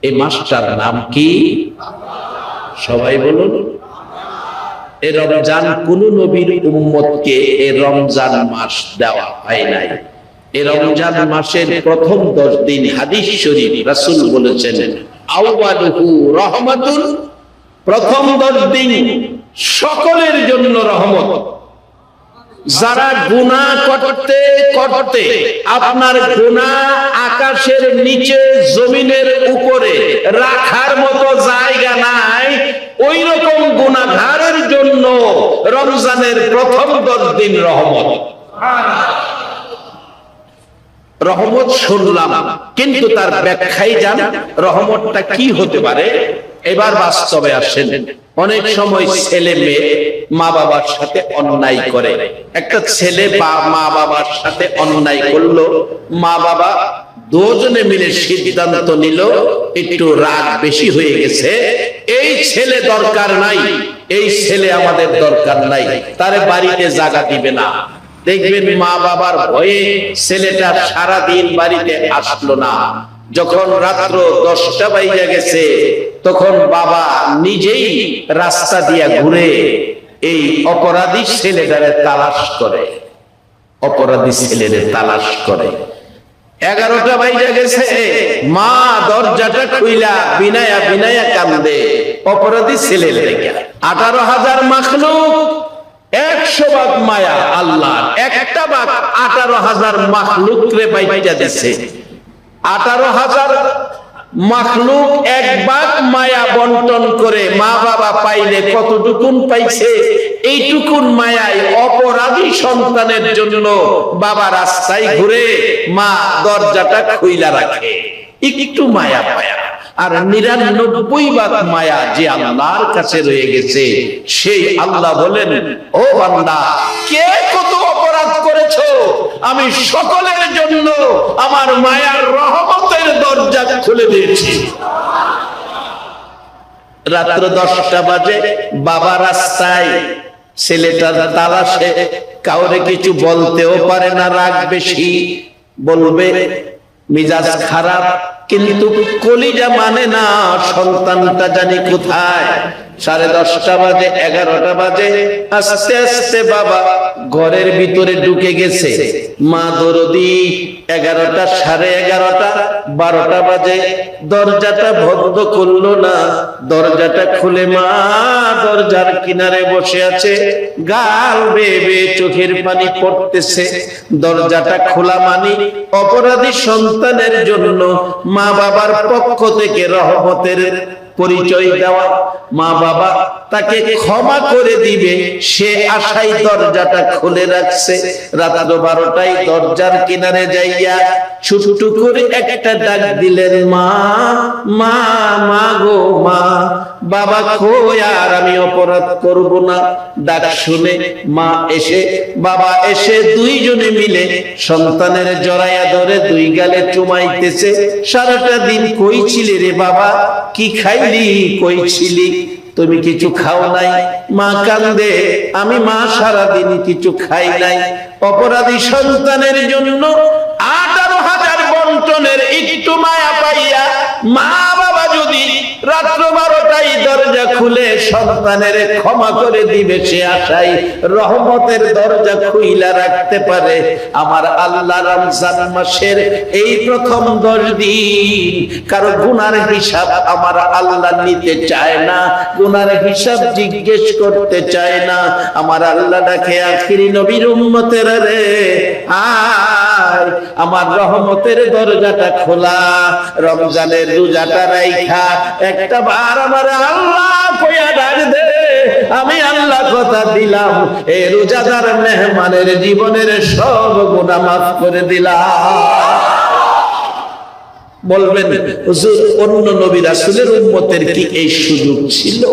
এই মাসটার নাম কি? সবাই বলুন। এই রমজান কোন নবীর উম্মতকে এই রমজান মাস দেওয়া হয় নাই। এই রমজান মাসের প্রথম 10 দিন হাদিস শরীফ রাসূল বলেছেন আউয়ালুহু রাহমাতুন, প্রথম 10 দিন সকলের জন্য রহমত। যারা গুনাহ করতে করতে আপনার গুনাহ আকাশের নিচে জমিনের উপরে রাখার মতো জায়গা নাই, ওই রকম গুনাহগারের জন্য রমজানের প্রথম 10 দিন রহমত। রহমত শুনলাম, কিন্তু তার ব্যাখ্যায় জান রহমতটা কি হতে পারে। এবার বাস্তবে আসেন। অনেক সময় ছেলে মেয়ে মা বাবার সাথে অন্যায় করে। একটা ছেলে বা মা বাবার সাথে অন্যায় করলো, মা বাবা দুজনে মিলে সিদ্ধান্ত নিল একটু রাগ বেশি হয়ে গেছে, এই ছেলে দরকার নাই, এই ছেলে আমাদের দরকার নাই, তারে বাড়িতে জায়গা দিবে না। দেখবেন মা বাবার ভয়ে ছেলেটা সারাদিন বাড়িতে আসলো না। যখন রাত্র 10টা বাজে গেছে, তখন বাবা নিজেই রাস্তা দিয়া ঘুরে এই অপরাধী ছেলেটারে তালাশ করে, অপরাধী ছেলেরে তালাশ করে। 11টা বাজে গেছে, মা দরজাটা খুইলা বিনায়া বিনায়া কান্দে অপরাধী ছেলের লেগে। 18,000 মাখলুক, 100 ভাগ মায়া আল্লাহ, একটা ভাগ 18,000 মাখলুক রে বাইটা দিছে। 18,000 মাখলুক এক ভাগ মায়া বন্টন করে মা বাবা পাইলে কতটুকুন পাইছে? এইটুকুন মায়ায় অপরাধী সন্তানের জন্য বাবা রাস্তায় ঘুরে, মা দরজাটা খুইলা রাখে, একটু মায়া পায়া। আর 99 ভাগ মায়া যে আল্লাহর কাছে রয়ে গেছে, সেই আল্লাহ বলেন, ও বান্দা, কে কত অপরাধ করেছো, আমি সকলের জন্য আমার মায়ার রহমতের দরজা খুলে দিয়েছি। রাত্র 10টা বাজে, বাবা রাস্তায় ছেলেটার তালাশে, কাউরে কিছু বলতেও পারে না, রাগ বেশি, বলবে মিজাজ খারাপ, কিন্তু কলিজা মানে না সন্তানটা জানি কোথায়। 10:30 বাজে, 11টা বাজে, আস্তে আস্তে বাবা ঘরের ভিতরে ঢুকে গেছে। মা দরদি 11টা, 11:30, 12টা বাজে, দরজাটা বন্ধ করলো না। দরজাটা খুলে মা দরজার কিনারে বসে আছে, গাল বেয়ে বেয়ে চোখের পানি পড়তেছে। দরজাটা খোলা মানি অপরাধী সন্তানের জন্য মা বাবার পক্ষ থেকে রহমতের পরিচয় দেওয়া। মা বাবা তাকে ক্ষমা করে দিবে সে আশায় দরজাটা খুলে রাখছে। রাত 12টায় দরজার কিনারে যাইয়া ছোট করে একটা ডাক দিলেন, মা মা মা গো মা, বাবা কই আর আমি অপরাধ করব না। ডাক শুনে মা এসে বাবা এসে দুইজনে মিলে সন্তানের জড়াইয়া ধরে 2 গালে চুমাইতেছে। সারাটা দিন কই ছিলে রে বাবা, কি খাইলি, কই ছিলি, তুমি কিছু খাও নাই? মা কান্দে, আমি মা সারাদিন কিছু খাই নাই। অপরাধী সন্তানের জন্য 18,000 বন্টনের একটু মায়া পাইয়া মা বাবা যদি রাত্র 12টায় দরজা খুলে সন্তানের ক্ষমা করে দিবে সে আশায় রহমতের দরজা খুইলা রাখতে পারে, আমার আল্লাহ রমজান মাসের এই প্রথম 10 দিন কারো গুনার হিসাব আমার আল্লাহ নিতে চায় না, গুনার হিসাব জিজ্ঞেস করতে চায় না। আমার আল্লাহ ডাকে, আখিরি নবীর উম্মতেরা রে, আয় আমার রহমতের দরজাটা খোলা, রমজানের রোজাটা রাইখা একটা বার আমার আল্লাহ কইয়া ডাক দে। আমি আল্লাহ কথা দিলাম, এই রোজাদার মেহমানের জীবনের সব গুনাহ মাফ করে দিলাম। বলবেন হুজুর, অন্য নবী রাসূলের উম্মতের কি এই সুযোগ ছিল?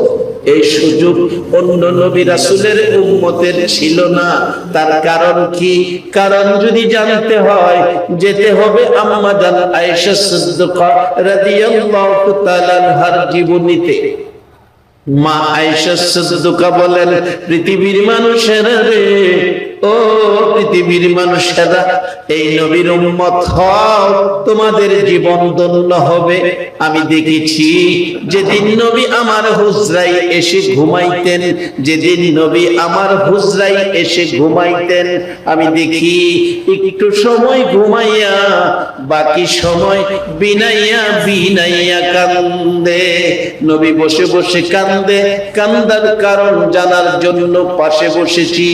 এই সুযোগ অন্য নবী রাসূলের উম্মতের ছিল না। তার কারণ কি? কারণ যদি জানতে হয় যেতে হবে আম্মা জান আয়েশা সিদ্দিকা রাদিয়াল্লাহু তাআলা আনহার জীবনীতে। মা আয়েশা সিদ্দিকা বলেন, পৃথিবীর মানুষেরা রে, ও পৃথিবীর মানুষেরা, এই নবীর উম্মত হও, তোমাদের জীবন ধন্য হবে। আমি দেখেছি যেদিন নবী আমার হুজরায় এসে ঘুমাইতেন, যেদিন নবী আমার হুজরায় এসে ঘুমাইতেন, আমি দেখি একটু সময় ঘুমাইয়া বাকি সময় বিনাইয়া বিনাইয়া কান্দে। নবী বসে বসে কান্দে, কান্দার কারণ জানার জন্য পাশে বসেছি।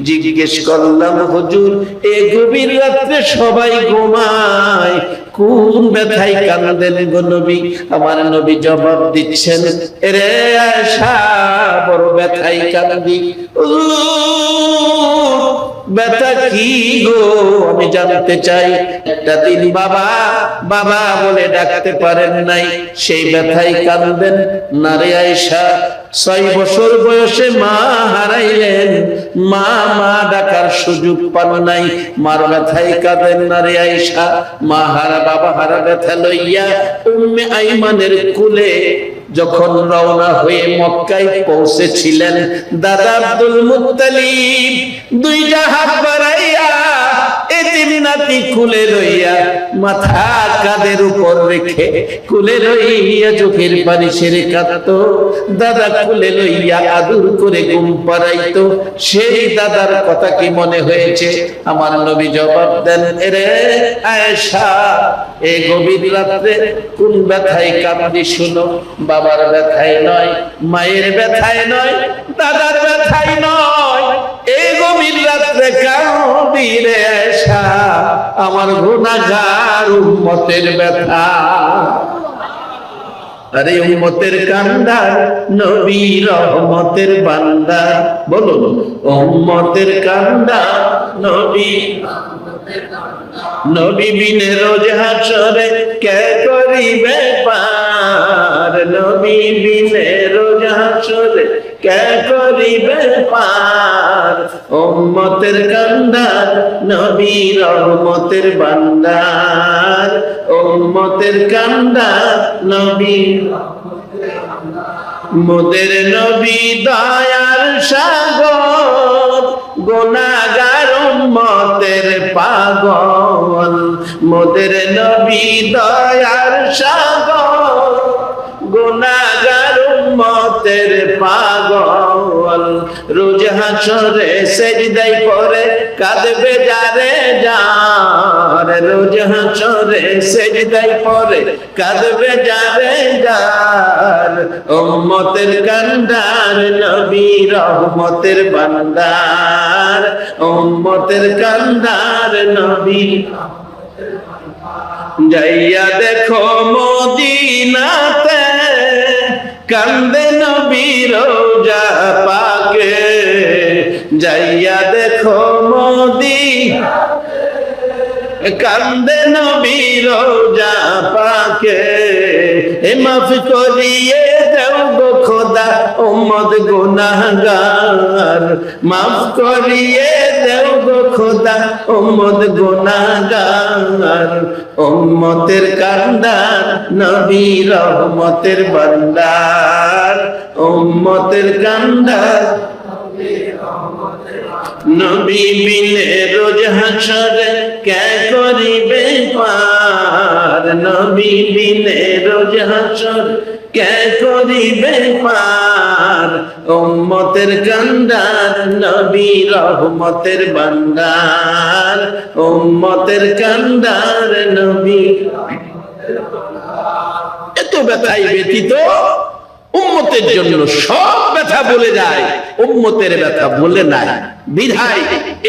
জিজ্ঞেস করলাম, হুজুর এ গভীর রাত্রে সবাই ঘুমায়, কোন ব্যথায় কান্দেন গো নবী? আমার নবী জবাব দিচ্ছেন, রে আয়েশা, বড় ব্যথায় কান্দি। ব্যথা কি গো আমি জানতে চাই। একটা দিন বাবা বাবা বলে ডাকতে পারেন নাই, সেই ব্যথায় কাঁদেন না রে আয়েশা? 6 বছর বয়সে মা হারাইলেন, মা মা ডাকার সুযোগ পান নাই, মার ব্যথায় কাঁদেন না রে আয়েশা? মা হারা বাবা হারা ব্যথা লইয়া উম্মে আইমানের কুলে যখন রওনা হয়ে মক্কায় পৌঁছেছিলেন, দাদা আব্দুল মুত্তালিব দুইটা হাত বাড়াইয়া এতিম নাতি কুলে লইয়া, মাথা কাঁধের উপর রেখে কুলে লইয়া চোখের পানি ছেড়ে কাঁদতো। দাদা কুলে লইয়া আদর করে ঘুম পাড়াইতো। সেই দাদার কথা কি মনে হয়েছে? আমার নবী জবাব দেন, রে আয়েশা, এই গভীর রাত্রে কোন ব্যথায় কাঁদি শুনো। বাবার ব্যথায় নয়, মায়ের ব্যথায় নয়, দাদার ব্যথায় নয়, এই গভীর রাত্রে কাঁদি রে আয়েশা, আমার গুনাহগার উম্মতের ব্যথা। আরে উম্মতের কান্দার নবী রহমতের বান্দা, বলুন উম্মতের কান্দা নবী। নবী বিনে রোজ হাসরে কে করিবে পার, নবী বিনে রোজ হাসরে কে করিবে পার। উম্মতের কান্দার নবী রহমতের বান্দার, উম্মতের কান্দার নবী। মোদের নবী দয়ার সাগর, গুনাহগার উম্মতের পাগল। মোদের নবী দয়ার সাগর, গুনাহগার উম্মতের পাগল। রোজ হাসরে সেজদায় পড়ে কাঁদবে যারে যার, রোজ হাসরে সেজদায় পড়ে কাঁদবে যারে যার। উম্মতের কান্দার নবী রহমতের বান্দার, উম্মতের কান্দার নবী। যাইয়া দেখো মদিনাতে কান্দে নবী রোজা পাকে, যাইয়া দেখো মদিনাতে কান্দে নবী রোজা পাকে। এ মাফ করিয়ে দাও গো খোদা উম্মত গুনাহগার, মাফ করিয়ে দাও গো খোদা উম্মত গুনাহগার। উম্মতের কান্দার নবী রহমতের বান্দার, উম্মতের কান্দার নবী বিনে রোজ হাসরে কে করিবে পার, নবী বিনে রোজ হাসরে কে করিবে পার। উম্মতের কান্দার নবী রহমতের বান্দার, উম্মতের কান্দার নবী। এত ব্যথায় ব্যতীত উম্মতের জন্য সব ব্যথা বলে যায়, উম্মতের ব্যথা বলে নাই। বিধায়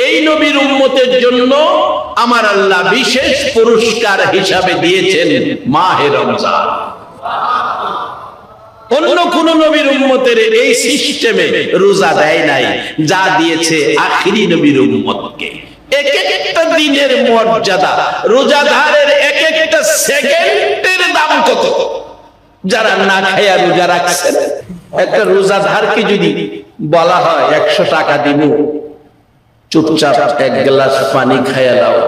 এই নবীর উম্মতের জন্য আমার আল্লাহ বিশেষ পুরস্কার হিসাবে দিয়েছেন মাহে রমজান। অন্য কোন নবীর উম্মতের এই সিস্টেমে রোজা দেয় নাই, যা দিয়েছে আখিরি নবীর উম্মতকে। এক একটা দিনের মর্যাদা, রোজাদারের এক একটা সেকেন্ডের দাম কত। যারা না খায়া রোজা রাখছেন, একটা রোজাদারকে যদি বলা হয় 100 টাকা দিব, চুপচাপ 1 গ্লাস পানি খাইয়া দাও,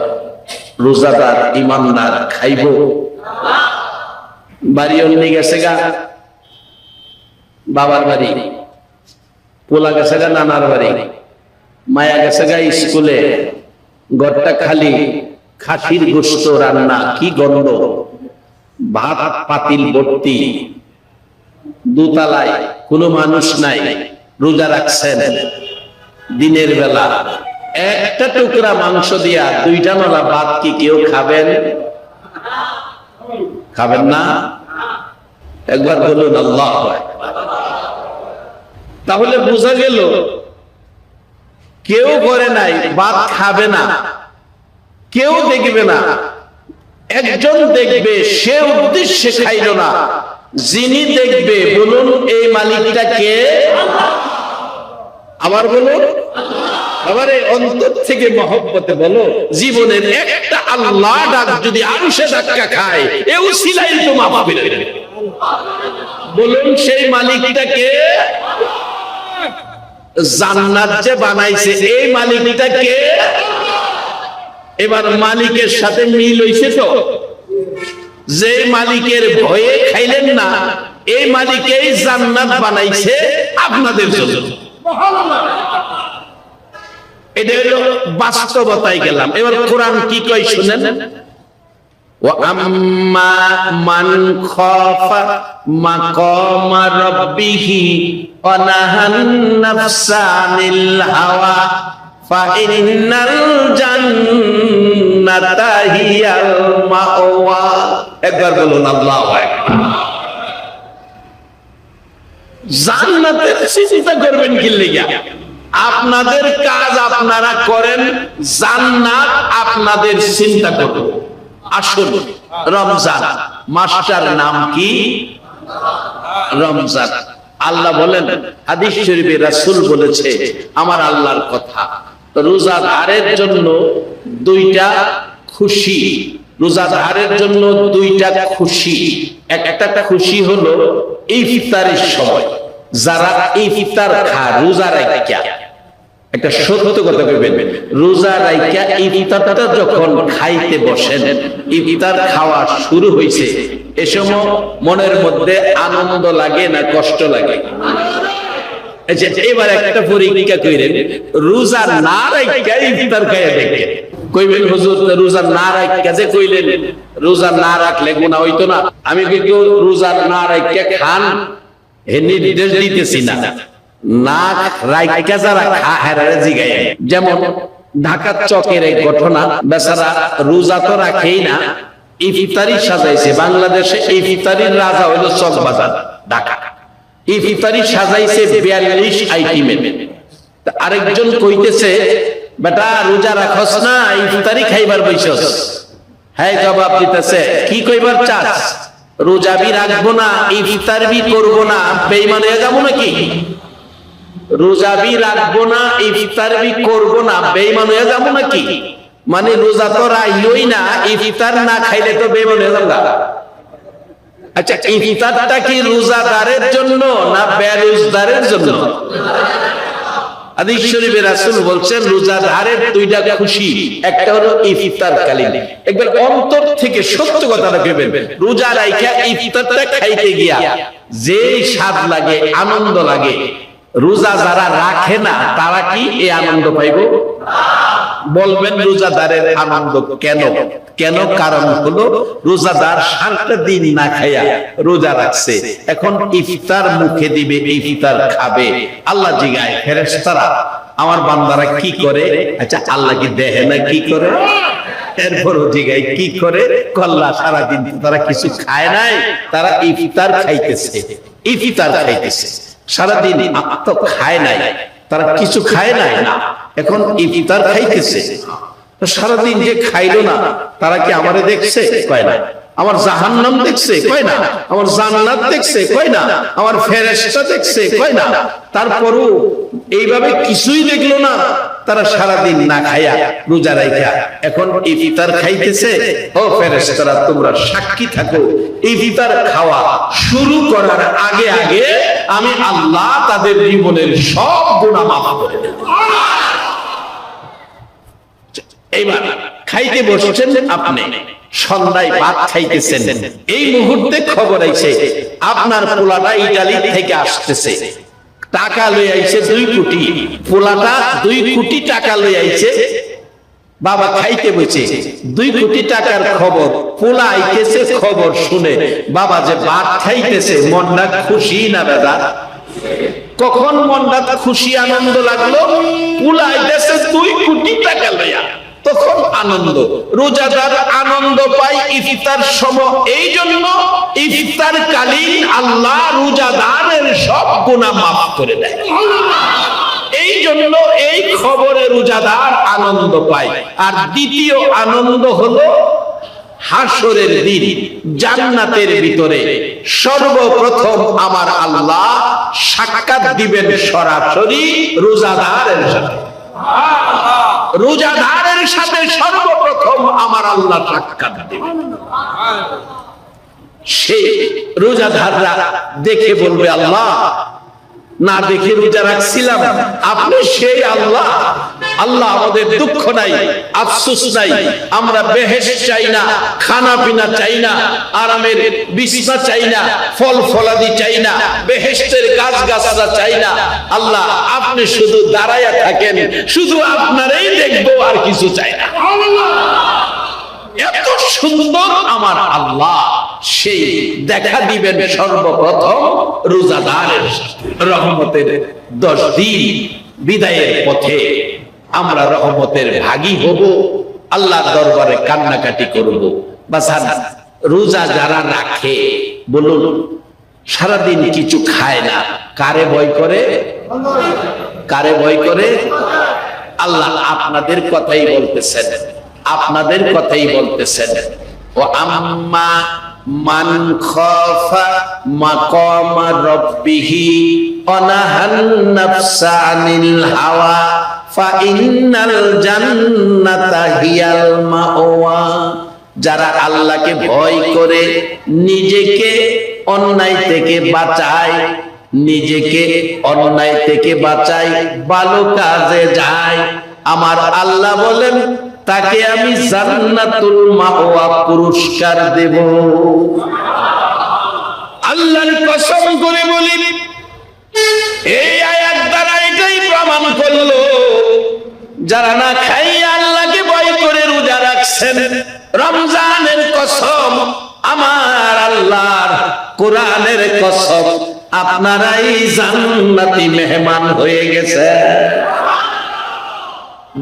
রোজাদার ইমানদার খাইব? বাড়ি অন্য গেছে গা, বাবার বাড়ি, পোলা গেছে গা নানার বাড়ি, মায়া গেছে গা স্কুলে, ঘরটা খালি, খাসির গোশত রান্না, কি গন্ধ, ভাত পাতিল ভর্তি, দোতলায় কোনো মানুষ নাই, রোজা রাখছেন, দিনের বেলা একটা টুকরা মাংস দিয়া 2টা নলা ভাত কি কেউ খাবেন? খাবেন না? একবার বলুন আল্লাহু আকবার। তাহলে বোঝা গেল কেউ করে নাই, ভাত খাবে না, কেউ দেখবে না, একজন দেখবে, সে উদ্দেশ্যে খাইল না, যিনি দেখবে বলুন এই মালিকটা কে? আবার বলুন, আবার অন্তর থেকে মহব্বতে বলো, জীবনের একটা আল্লাহ ডাক যদি আরশে ধাক্কা খায়, এও সিলাই তো মাফ হবে। বলুন সেই মালিকটা কে? জান্নাত যে বানাইছে এই মালিকটা কে? এবার মালিকের সাথে মিল হইছে তো? যে মালিকের ভয়ে খাইলেন না, এই মালিকই জান্নাত বানাইছে আপনাদের জন্য। এটা হলো বাস্তবতায় গেলাম। এবার কোরআন কি কয় শুনেন, ওয়া আম্মা মান খাফা মাকামা রাব্বিহি ওয়া নাহান নাফসা আনিল হাওয়া ফাইন্নাল জান্নাতা হিয়াল মাওয়া। একবার বলুন আল্লাহু আকবার। জান্নাতের চিন্তা করবেন কি লাগা? আপনাদের কাজ আপনারা করেন, জান্নাত আপনাদের চিন্তা করুন। আসুন, রমজান মাসটার নাম কি? রমজান। আল্লাহ বলেন, হাদিস শরীফে রাসূল বলেছে, আমার আল্লাহর কথা, রোজাদারের জন্য 2টা খুশি, রোজাদারের জন্য 2টা খুশি। একটা খুশি হলো ইফতারের সময়, যারা ইফতার খায় রোজা রাখা, একটা সত্য কথা বলবেন, রোজা রাখা ইফতারটা যখন খাইতে বসেন, ইফতার খাওয়া শুরু হয়েছে, এ সময় মনের মধ্যে আনন্দ লাগে না কষ্ট লাগে? এবার একটা পরীক্ষা করেন, রোজা না রাখা ইফতার খাইয়া দেখেন, কইবেন হুজুর রোজা না রাখা যে কইলেন, রোজা না রাখলে গুনাহ হইতো না? আমি কিন্তু রোজা না রাখা খান হে নির্দেশ দিতেছি না, না রাখা যারা খায় জিগায়। যেমন ঢাকার চকের এক ঘটনা, বেচারা রোজা তো রাখেই না, ইফতারি সাজাইছে। বাংলাদেশে ইফতারির রাজা হইল চক বাজার ঢাকা। ইফতারি সাজাইছে 42 আইটেমের। আরেকজন কইতেছে, বেটা রোজা রাখস না, ইফতারি খাইবার বইছস? হ্যাঁ জবাব দিতেছে, কি কইবার চাস? রোজা বি রাখবো না, ইফতার বি করবো না, বেঈমান হয়ে যাবো নাকি? রোজা বি রাখবো না, ইফতার বি করবো না, বেঈমান হয়ে যাবো নাকি? মানে রোজা তো রাইলই না, ইফতার না খাইলে তো বেঈমান হয়ে যাবো। আচ্ছা, ইফতারটা কি রোজাদারের জন্য না বেরোজদারের জন্য? হাদিস শরীফে রাসূল বলছেন, রোজাদারের 2টা খুশি, একটা হলো ইফতার কালীন। একবার অন্তর থেকে সত্য কথাটা কইবেন, রোজা রাইখা ইফতারটা খাইতে গিয়া যে স্বাদ লাগে, আনন্দ লাগে, রোজা যারা রাখে না তারা কি এই আনন্দ পাইব? বলবেন রোজাদারের আনন্দ কেন? কেন? কারণ হলো রোজাদার 7টা দিন না খাইয়া রোজা রাখছে, এখন ইফতার মুখে দিবে, ইফতার খাবে। আল্লাহ জিগায় ফেরেশতারা, আমার বান্দারা কি করে? আচ্ছা, আল্লাহ কি দেখে না কি করে? এরপরও জিগায় কি করে? কল্লা সারাদিন তারা কিছু খায় নাই, তারা ইফতার খাইতেছে, ইফতার খাইতেছে, সারাদিন তো খায় নাই, তারা কিছু খায় নাই, এখন ইফতার খাইতেছে। সারাদিন যে খাইলো না, তারা কি আমারে দেখছে? কয় না। আমার জাহান্নাম দেখছে? কয় না। আমার জান্নাত দেখছে? কয় না। আমার ফেরেশতা দেখছে? কয় না। তারপরও এইভাবে কিছুই দেখলো না, তারা সারাদিন না খাইয়া রোজা রাখা এখন ইফতার খাইতেছে। ও ফেরেশতারা, তোমরা সাক্ষী থাকো, ইফতার খাওয়া শুরু করার আগে আগে আমি আল্লাহ তাদের জীবনের সব গুনাহ মাফ করে দেব। এইবার খাইতে বসছেন আপনি, সন্ধ্যায় ভাত খাইতেছেন, এই মুহূর্তে খবর আইছে আপনার পোলাটা ইটালি থেকে আসতেছে, টাকা লই আইছে 2 কোটি, পোলাটা 2 কোটি টাকা লই আইছে, বাবা খাইতে বসে 2 কোটি টাকার খবর, পোলা আইতেছে খবর শুনে, বাবা যে ভাত খাইতেছে মনটা খুশি না বেদা? কখন মনটা খুশি আনন্দ লাগলো? পোলা আইতেছে 2 কোটি টাকা লইয়া, তখন আনন্দ। রোজাদার আনন্দ পায় ইফতার সময়, এই জন্য ইফতার কালীন আল্লাহ রোজাদারের সব গুনাহ মাফ করে দেয়। এই জন্য এই খবরে রোজাদার আনন্দ পায়। আর দ্বিতীয় আনন্দ হলো হাসরের দিন জান্নাতের ভিতরে সর্বপ্রথম আমার আল্লাহ সাক্ষাৎ দিবেন সরাসরি রোজাদারের সাথে। রোজাদারের সাথে সর্বপ্রথম আমার আল্লাহ সাক্ষাৎ দিবেন। সেই রোজাদাররা দেখে বলবে, আল্লাহ না দেখে রোজা রাখছিলাম, আপনি সেই আল্লাহ। আল্লাহ আমাদের দুঃখ নাই, আফসোস নাই, আমরা বেহেশত চাই না, খানা পিনা চাই না, আরামের বিছানা চাই না, ফল ফলাদি চাই না, বেহেশতের গাছ গাছরা চাই না। আল্লাহ আপনি শুধু দাঁড়ায়া থাকেন, শুধু আপনারই দেখবো, আর কিছু চাই না। এত সুন্দর আমার আল্লাহ, সেই দেখা দিবেন সর্বপ্রথম রোজাদারের রহমতের 10 দিন বিদায়ের পথে আমরা রহমতের ভাগী হব, আল্লাহর দরবারে কান্নাকাটি করব। বাসান রোজা যারা রাখে, বলুন সারাদিন কিছু খায় না, কারে ভয় করে? কারে ভয় করে? আল্লাহ আপনাদের কথাই বলতেছেন, আপনাদের কথাই বলতেছেন। ও আম্মা মান খাফা মাকাম রাব্বিহি ওয়া নাহান নাফসা আনিল হাওয়া ফা ইন্নাল জান্নাতা হিয়াল মাওয়া। যারা আল্লাহকে ভয় করে, নিজেকে অন্যায় থেকে বাঁচায়, নিজেকে অন্যায় থেকে বাঁচায়, ভালো কাজে যায়, আমার আল্লাহ বলেন তাকে আমি জান্নাতুল মাওয়া পুরস্কার দেব। আল্লাহর কসম করে বলি, এই আয়াত দ্বারা এটাই প্রমাণ করলো, যারা না খাইয়া আল্লাহকে ভয় করে রোজা রাখছেন, রমজানের কসম, আমার আল্লাহর কোরআনের কসম, আপনারাই জান্নাতি মেহমান হয়ে গেছে।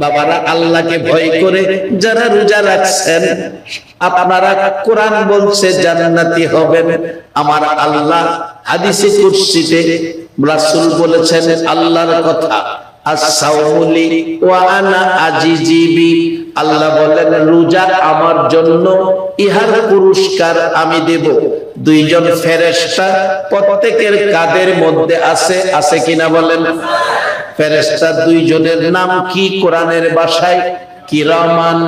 বাবারা আল্লাহকে ভয় করে যারা রোজা রাখছেন, আপনারা কোরআন বলছে জান্নাতি হবেন। আমার আল্লাহ হাদিসে কুরসিতে রাসূল বলেছেন আল্লাহর কথা, আস-সাওমুলি ওয়া আনা আজিজিবি। আল্লাহ বলেন রোজা আমার জন্য, ইহার পুরস্কার আমি দেব। 2 জন ফেরেশতা প্রত্যেকের কাঁধের মধ্যে আছে, আছে কিনা বলেন? ফেরেশতা 2 জনের নাম কি কোরআনের ভাষায়? কিরামান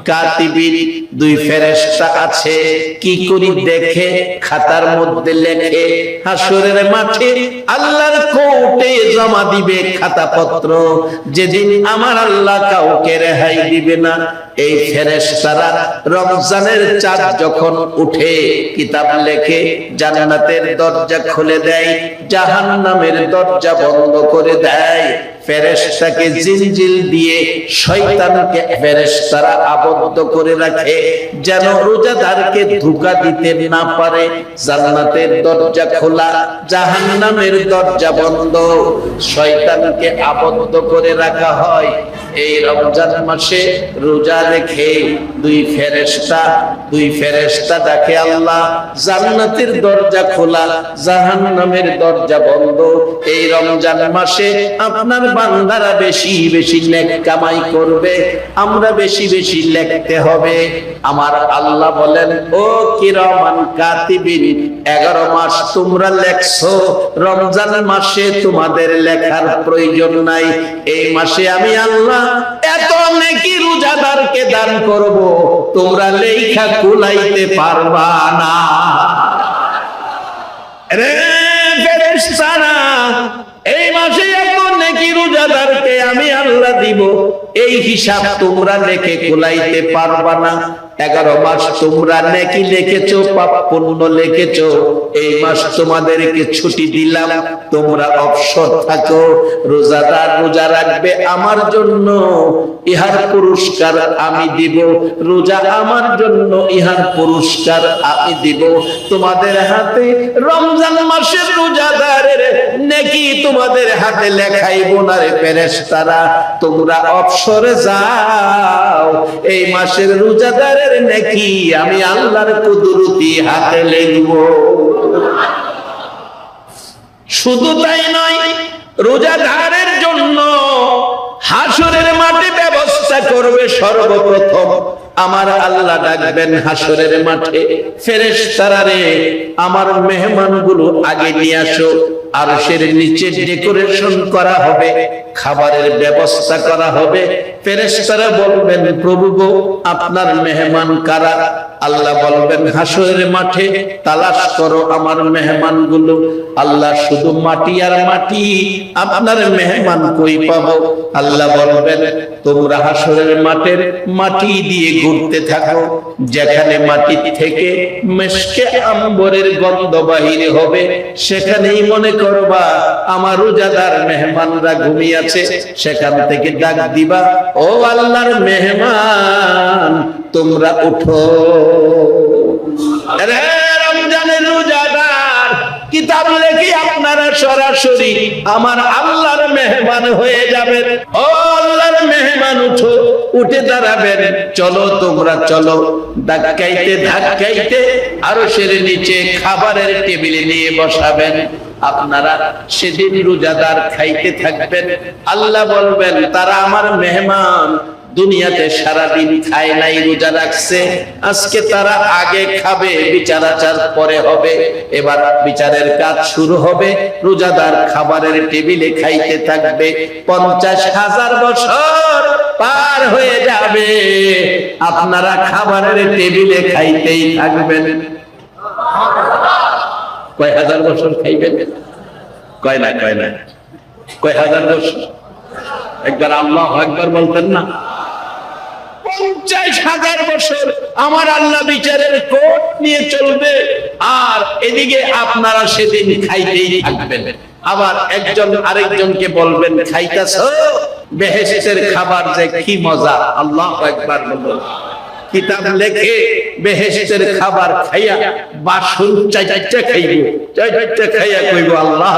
কাতিবিন। 2 ফেরেশতা আছে, কি করি দেখে, খাতার মধ্যে লেখে, হাসরের মাঠে আল্লাহর কোর্টে জমা দিবে খাতাপত্র, যেদিন আমার আল্লাহ কাউকে রেহাই দিবে না। এই ফেরেশতারা রমজানের চাঁদ যখন উঠে কিতাব লেখে, জান্নাতের দরজা খুলে দেয়, জাহান্নামের দরজা বন্ধ করে দেয়। ফেরেশতাকে জিনজিল দিয়ে শয়তানকে ফেরেশতারা আবদ্ধ করে রাখে, যেন রোজাদারকে ধোঁকা দিতে না পারে। জান্নাতের দরজা খোলা, জাহান্নামের দরজা বন্ধ, শয়তানকে আবদ্ধ করে রাখা হয়। এই রমজান মাসে রোজা রেখে 2 ফেরেশতা ডাকে, আল্লাহ জান্নাতের দরজা খোলা, জাহান্নামের দরজা বন্ধ। এই রমজান মাসে আপনার বান্দারা বেশি বেশি নেক কামাই করবে, আমরা বেশি বেশি লিখতে হবে। আমার আল্লাহ বলেন, ও কিরামান কাতিবিন, 11 মাস তোমরা লেখছো, রমজান মাসে তোমাদের লেখার প্রয়োজন নাই। এই মাসে আমি আল্লাহ এত নেকি রোজাদারকে দান করব, তোমরা লেখা কুলাইতে পারবা না। রে ফেরেশতারা, এই মাসে এত নেকি রোজাদারকে আমি আল্লাহ দিব, এই হিসাব তোমরা লেখে কুলাইতে পারবা না। 11 মাস তোমরা নেকি লিখেছো, পাপ পুণ্য লিখেছো, এই মাস তোমাদেরকে ছুটি দিলাম, তোমরা অবসর থাকো। রোজাদার রোজা রাখবে আমার জন্য, ইহার পুরস্কার আমি দিব। রোজা আমার জন্য, ইহার পুরস্কার আমি দিব। তোমাদের হাতে রমজান মাসের রোজাদারের নেকি তোমাদের হাতে লেখাইব না রে ফেরেশতারা, তোমরা অবসরে যাও। এই মাসের রোজাদারের নেকি আমি আল্লাহর কুদরতি হাতে লিখব। শুধু তাই নয়, রোজাদারের জন্য হাসরের মাঠে ব্যবস্থা করবে। সর্বপ্রথম আমার আল্লাহ ডাকবেন হাসরের মাঠে, ফেরেশতারা রে আমার মেহমানগুলো আগে নিয়ে আসো। আরশের নিচে ডেকোরেশন করা হবে, খাবারের ব্যবস্থা করা হবে। ফেরেশতারা বলবেন, প্রভু গো আপনার মেহমান কারা? আল্লাহ বলবেন, হাসরের মাঠে তালাশ করো আমার মেহমানগুলো। আল্লাহ শুধু মাটি আর মাটি, আপনার মেহমান কই পাবো? আল্লাহ বলবেন, তোমরা হাসরের মাঠের মাটি দিয়ে ঘুরতে থাকো, যেখানে মাটি থেকে মেশকে আম্বরের গন্ধ বাহির হবে, সেখানেই মনে করবা আমার রোজাদার মেহমানরা ঘুমিয়ে আছে। সেখান থেকে ডাক দিবা, ও আল্লাহর মেহমান তোমরা উঠো। আরে রমজানের রোজাদার, কিতাব লেখি আপনারা সরাসরি আমার আল্লাহর মেহমান হয়ে যাবেন। ও আল্লাহর মেহমান উঠো, উঠে দাঁড়াবেন। চলো তোমরা চলো। ধাক্কাইতে ধাক্কাইতে আরশের নিচে খাবারের টেবিলে নিয়ে বসাবেন। আপনারা সেদিন রোজাদার খাইতে থাকবেন। আল্লাহ বলবেন, তারা আমার মেহমান, দুনিয়াতে সারাদিন খায় নাই, রোজা রাখছে, আজকে তারা আগে খাবে, বিচার আচার পরে হবে। এবার বিচারের কাজ শুরু হবে। রোজাদার খাবারের টেবিলে খাইতে থাকবে। 50,000 বছর পার হয়ে যাবে, আপনারা খাবারের টেবিলে খাইতেই থাকবেন। কয় হাজার বছর খাইবেন? কয় না কয় হাজার বছর? একবার আল্লাহু আকবার বলতেন না? 50,000 বছর আমার আল্লাহ বিচারের কোর্ট নিয়ে চলবে, আর এদিকে আপনারা সেদিন খাইতেই থাকবেন। আবার একজন আরেকজনকে বলবেন, খাইতাছো? বেহেশতের খাবার যে কি মজা! আল্লাহু আকবার বলুন। কিতাব লেখে বেহেশতের খাবার খাইয়া বাসন চাইটা খাইব, চাইটা খাইয়া কইব, আল্লাহ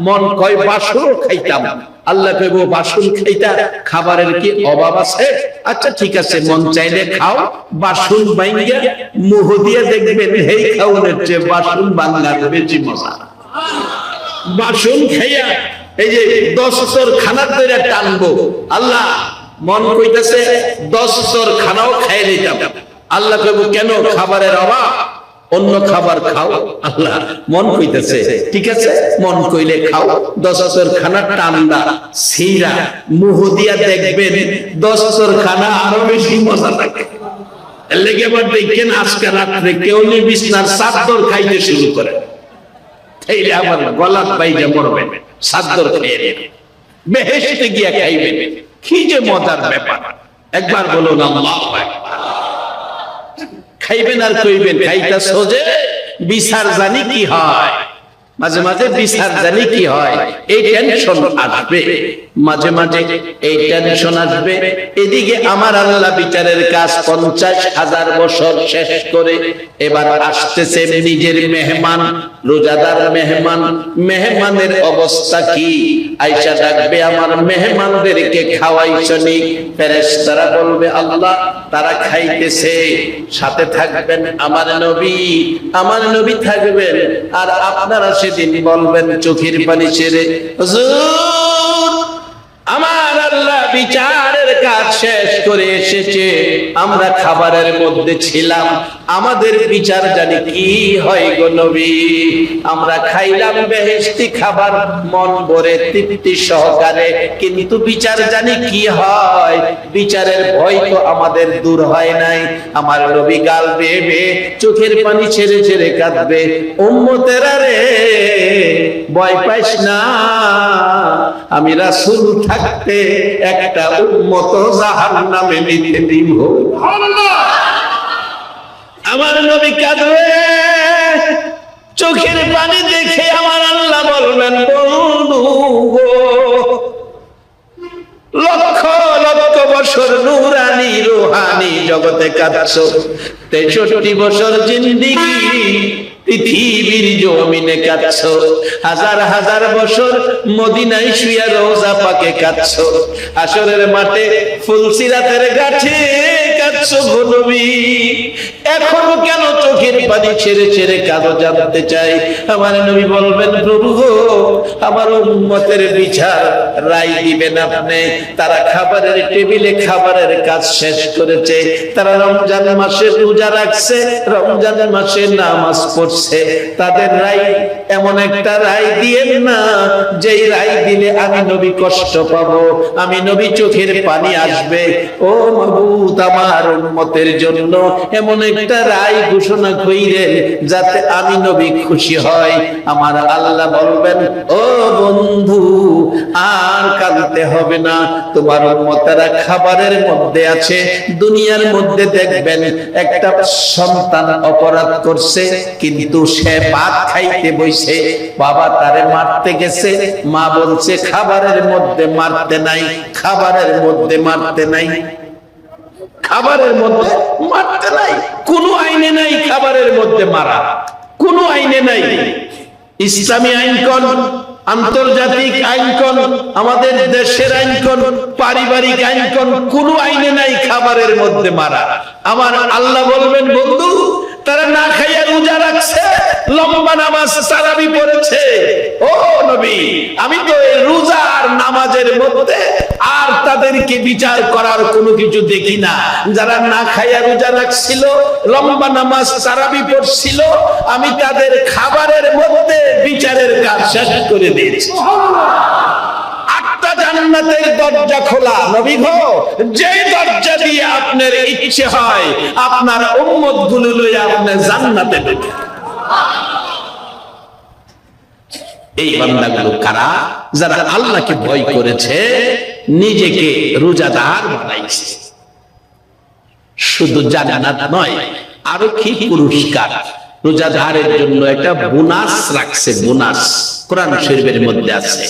মন কয় বাসন খাইতাম। আল্লাহ কইব, বাসন খাইতা, খাবারের কি অভাব আছে? আচ্ছা ঠিক আছে, মন চাইলে খাও। বাসন বাইঙ্গা মুহ দিয়ে দেখবেন এই খাওয়ানোর চেয়ে বাসন বাংলার বেশি মজা। বাসন খাইয়া এই যে 10 স্তর খানার ধরে টানবো, আল্লাহ মন কইতেছে 10 স্তর খানাও খাই নিতাম। আল্লাহ কইব, কেন? খাবারের অভাব, অন্য খাবার খাও। আল্লাহ মন কইতেছে, ঠিক আছে মন কইলে খাও। 10 স্তর খানা টান্দা সিরা মুহ দিয়া দেখবেন 10 স্তর খানা আরো বেশি মজা লাগে। লেগে আবার দেখেন আজকে রাত্রে কেউ নি বিছনার চাদর খাইতে শুরু করে, এইলে আবার গলাত বাইজা মরবেন, চাদর খেয়ে নেবেন, বেহেশতে গিয়া খাইবেন। কি যে মজার ব্যাপার! একবার বলুন আল্লাহু আকবার। খাইবেন আর কইবেন, খাইতাছো যে বিচার জানি কি হয়। মাঝে মাঝে বিচার জানি কি হয়, এই টেনশন আসবে, মাঝে মাঝে এই টেনশন আসবে। এদিকে আমার আল্লাহ বিচারের কাজ 50,000 বছর শেষ করে এবার আসতেছে নিজের মেহমান, রোজাদার মেহমান। মেহমানের অবস্থা কি? আয়েশা ডাকবে, আমার মেহমানদেরকে খাওয়াইছনি? ফেরেশতারা বলবে, আল্লাহ তারা খাইতেছে, সাথে থাকবেন আমার নবী, আমার নবী থাকবেন। আর আপনারা সেদিন বলবেন চোখের পানি ছেড়ে, হুজুর আমার আল্লাহ বিচারের কাজ শেষ করে এসেছে, আমরা খাবারের মধ্যে ছিলাম, আমাদের বিচার জানি কি হয় গো নবী। আমরা খাইলাম বেহেশতি খাবার মন ভরে তৃপ্তি সহকারে, কিন্তু বিচার জানি কি হয়, বিচারের ভয় তো আমাদের দূর হয় নাই। আমার নবী গাল বেয়ে বেয়ে চোখের পানি ছেড়ে ছেড়ে কাঁদবে, উম্মতেরা রে ভয় পাইস না, আমি রাসূল থাকতে একটা উম্মত জাহান্নামে নিতে দিব। আমার নবী কাঁদবে, চোখের পানি দেখে আমার আল্লাহ বলবেন বন্ধু গো, লক্ষ লক্ষ বছর নূরানি রূহানি জগতে কাঁদছো, 63 বছর জিন্দেগি পৃথিবীর জমিনে কাঁদছো, হাজার হাজার বছর মদিনায় শুয়ে রওজা পাকে কাঁদছো, হাসরের মাঠে ফুলসিরাতের গাছে কাঁদছো গো নবী, এখনো কেন চোখের পানি ছেড়ে ছেড়ে কাঁদো জানতে চাই। আমার নবী বলবেন প্রভু গো, আমার উম্মতের বিচার রায় দিবেন আপনি। তারা খাবারের টেবিলে খাবারের কাজ শেষ করেছে, তারা রমজান মাসে রোজা রাখছে, রমজান মাসে নামাজ পড়ছে, তাদের রায় এমন একটা রায় দিয়েন না যেই রায় দিলে আমি নবী কষ্ট পাবো, আমি নবী চোখের পানি আসবে। ও মাবুদ, আমার উম্মতের জন্য এমন একটা রায় ঘোষণা কইরেন যাতে আমি নবী খুশি হয়। আমার আল্লাহ বলবেন ও বন্ধু, আর কাঁদতে হবে না, তোমার উম্মতেরা খাবারের মধ্যে আছে। দুনিয়ার মধ্যে দেখবেন একটা সন্তান অপরাধ করছে, কিন্তু সে ভাত খাইতে বইছে, বাবা তারে মারতে গেছে, মা বলছে খাবারের মধ্যে মারতে নাই, খাবারের মধ্যে মারতে নাই, খাবারের মধ্যে মারতে নাই। কোন আইনে নাই খাবারের মধ্যে মারা, কোন আইনে নাই। ইসলামী আইন কোন, আন্তর্জাতিক আইন কোন, আমাদের দেশের আইন কোন, পারিবারিক আইন কোন, কোন আইনে নাই খাবারের মধ্যে মারা। আমার আল্লাহ বলবেন বন্ধু, তারা না খাইয়া রোজা রাখছে, লম্বা নামাজ তারাবি পড়েছে, ও নবী আমি তো এই রোজা আর নামাজের মধ্যে আর তাদেরকে বিচার করার কোনো কিছু দেখি না। যারা না খাইয়া রোজা রাখছিল, লম্বা নামাজ তারাবি পড়ছিল, আমি তাদের খাবারের মধ্যে বিচারের কাজ শেষ করে দিয়েছি। জান্নাতের দরজা খোলা, নবী গো, যে দরজা দিয়ে আপনার ইচ্ছে হয় আপনার উম্মত গুলো লইয়া আপনি জান্নাতে ঢুকে। এই বান্দাগুলো কারা? যারা আল্লাহকে ভয় করেছে, নিজেকে রোজাদার বানাইছে। শুধু জান্নাত নয়, আরো কি পুরস্কার রোজাদারের জন্য একটা বোনাস রাখছে। বোনাস কোরআন শরীফের মধ্যে আছে,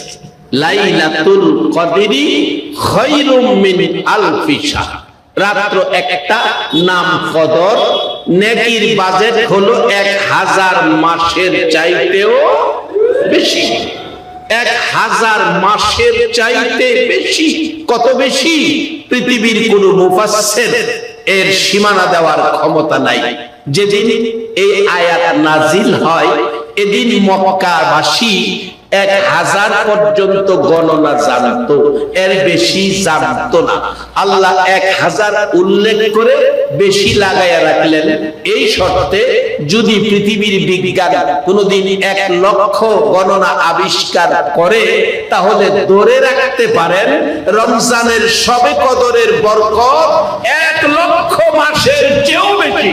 লাইলাতুল কদরি খায়রুম মিন আলফি শাহর। রাত্র একটা, নাম কদর, নেকির বাজেট হলো 1000 মাসের চাইতেও বেশি। 1000 মাসের চাইতে বেশি। কত বেশি? পৃথিবীর কোন মুফাসসির এর সীমানা দেওয়ার ক্ষমতা নাই। যেদিন এই আয়াত নাজিল হয়, এদিন মক্কাবাসী 1000 পর্যন্ত গণনা জানতো, এর বেশি জানতো না। আল্লাহ 1000 উল্লেখ করে বেশি লাগাইয়া রাখলেন এই শর্তে, যদি পৃথিবীর বিজ্ঞান কোনদিন 1 লক্ষ গণনা আবিষ্কার করে, তাহলে ধরে রাখতে পারেন রমজানের শবে কদরের বরকত 1 লক্ষ মাসের চেয়েও বেশি।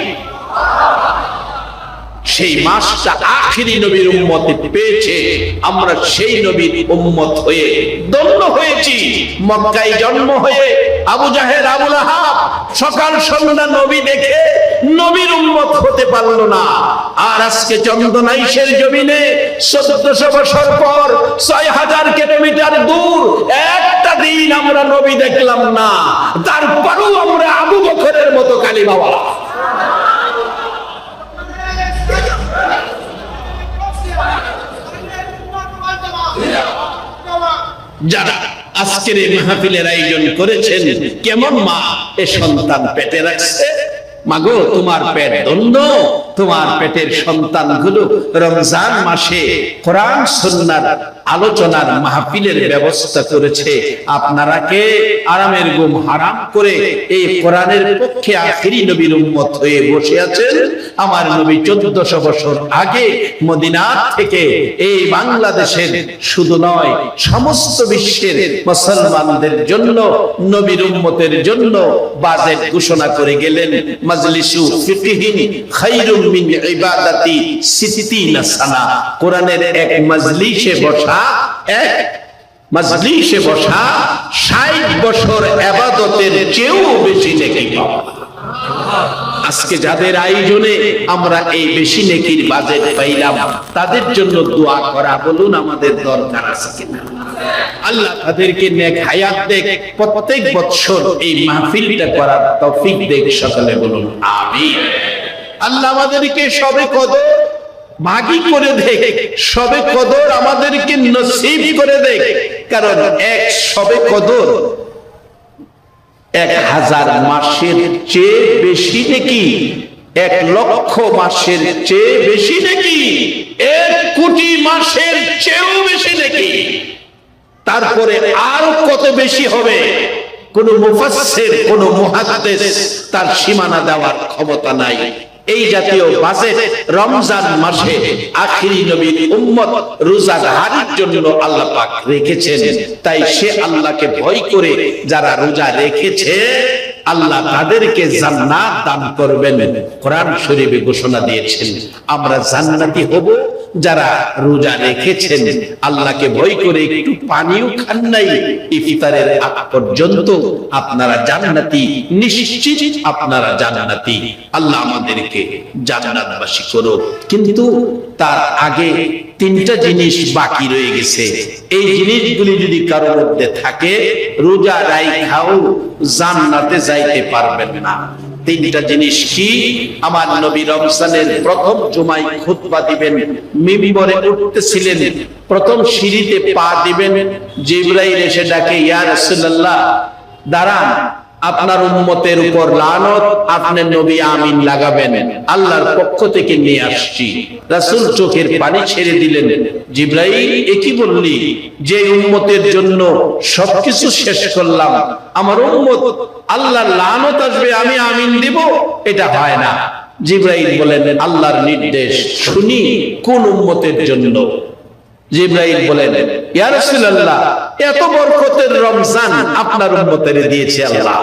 সেই মাসটা আখিরি নবীর উম্মতে পেয়েছে, আমরা সেই নবীর উম্মত হয়ে ধন্য হয়েছি। মক্কায় জন্ম হয়ে আবু জাহেল, আবু লাহাব সকাল সন্ধ্যা নবী দেখে নবীর উম্মত হতে পারলো না। আর আজকে চন্দনাইশের জমিনে 1400 বছর পর 6000 কিলোমিটার দূর একটা দিন আমরা নবী দেখলাম না, তারপরও আমরা আবু বকরের মতো কালিমাওয়ালা। যারা আজকের এই মাহফিলের আয়োজন করেছেন, কেমন মা এ সন্তান পেটে রাখছে, মাগো তোমার পেট ধন্য, তোমার পেটের সন্তানগুলো রমজান মাসে কোরআন সুন্নাহর আলোচনার মাহফিলের ব্যবস্থা করেছে। আপনারা কে আরামের ঘুম হারাম করে এই কোরআনের পক্ষে আখিরি নবীর উম্মত হয়ে বসে আছেন। আমার নবী 1400 বছর আগে মদিনা থেকে এই বাংলাদেশের শুধু নয় সমস্ত বিশ্বের মুসলমানদের জন্য, নবীর উম্মতের জন্য বাজেট ঘোষণা করে গেলেন, মাজলিসু ফিকহিন খায়রুম মিন ইবাদাতি 60 সানা। কোরআনের এক মজলিসে বসা, 60 বছর ইবাদতের চেয়েও বেশি নেকি পাওয়া। আজকে যাদের আয়োজনে আমরা এই বেশি নেকির বাজেট পাইলাম, তাদের জন্য দোয়া করা বলুন আমাদের দরকার আছে কিনা? আল্লাহ তাদেরকে নেক হায়াত দেখ, প্রত্যেক বছর এই মাহফিলটা করার তৌফিক দেখ, সকলে বলুন আমিন। আল্লাহ আমাদেরকে সবে কদর ভাগী করে দেখ, সবে কদর আমাদেরকে নসিব করে দেখ, কারণ এক সবে কদর 1000 মাসের চেয়ে বেশি নাকি, 1 লক্ষ মাসের চেয়ে বেশি নাকি, 1 কোটি মাসের চেয়েও বেশি নাকি। তারপরে আর কত বেশি হবে, কোন মুফাসসির কোন মুহাদ্দিস তার সীমানা দেওয়ার ক্ষমতা নাই। এই জাতীয় বাজেট রমজান মাসে আখিরি নবীর উম্মত রোজাদারের জন্য আল্লাহ পাক রেখেছেন। তাই সে আল্লাহকে ভয় করে যারা রোজা রেখেছে, আল্লাহ তাদেরকে জান্নাত দান করবেন। কোরআন শরীফে ঘোষণা দিয়েছেন আমরা জান্নাতি হব যারা রোজা রেখেছেন, আল্লাহকে ভয় করে একটু পানিও খান নাই ইফতারের আগ পর্যন্ত, আপনারা জান্নাতি, নিশ্চিত আপনারা জান্নাতি। আল্লাহ আমাদেরকে জান্নাতবাসী করো। কিন্তু তার আগে 3টা জিনিস বাকি রয়ে গেছে। এই জিনিসগুলি যদি কারোর মধ্যে থাকে, রোজা রাইখাও জান্নাতে যাইতে পারবেন না। 3টা জিনিস কি? আমার নবী রমজানের প্রথম জুমায় খুতবা দিবেন, মিম্বরে উঠতেছিলেন, প্রথম সিঁড়িতে পা দিবেন, জিবরাইল এসে ডাকে, ইয়া রাসূলুল্লাহ দাঁড়ান, আপনার উম্মতের উপর লানত, আপনি নবী আমিন লাগাবেন, আল্লাহর পক্ষ থেকে নিয়ে আসছি। রাসূল চোখের পানি ছেড়ে দিলেন, জিবরাইল এ কি বললি, যে উম্মতের জন্য সবকিছু শেষ করলাম, আমার উম্মত আল্লাহর লানত আসবে আমি আমিন দিব, এটা হয় না। জিবরাইল বলেন আল্লাহর নির্দেশ, শুনি কোন উম্মতের জন্য? জিবরাইল বলেন, ইয়া রাসূলুল্লাহ এত বরকতের রমজান আপনার উম্মতের দিয়েছে আল্লাহ,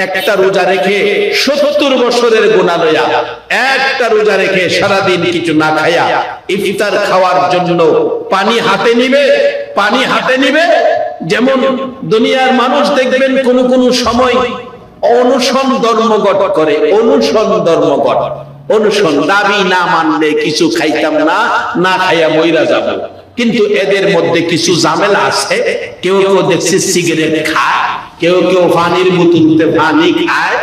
একটা রোজা রেখে 70 বছরের গুনাহ লয়া, একটা রোজা রেখে সারা দিন কিছু না খায়া ইফতার খাওয়ার জন্য পানি হাতে নিবে। যেমন দুনিয়ার মানুষ দেখবেন কোন কোন সময় অনুসরণ ধর্মঘট করে, অনুসরণ দাবি না মানলে কিছু খাইতাম না, না খাইয়া মইরা যাব। কিন্তু এদের মধ্যে কিছু ঝামেলা আছে। কেউ দেখছে সিগারেট খায়, কেউ পানির বোতলতে পানি খায়,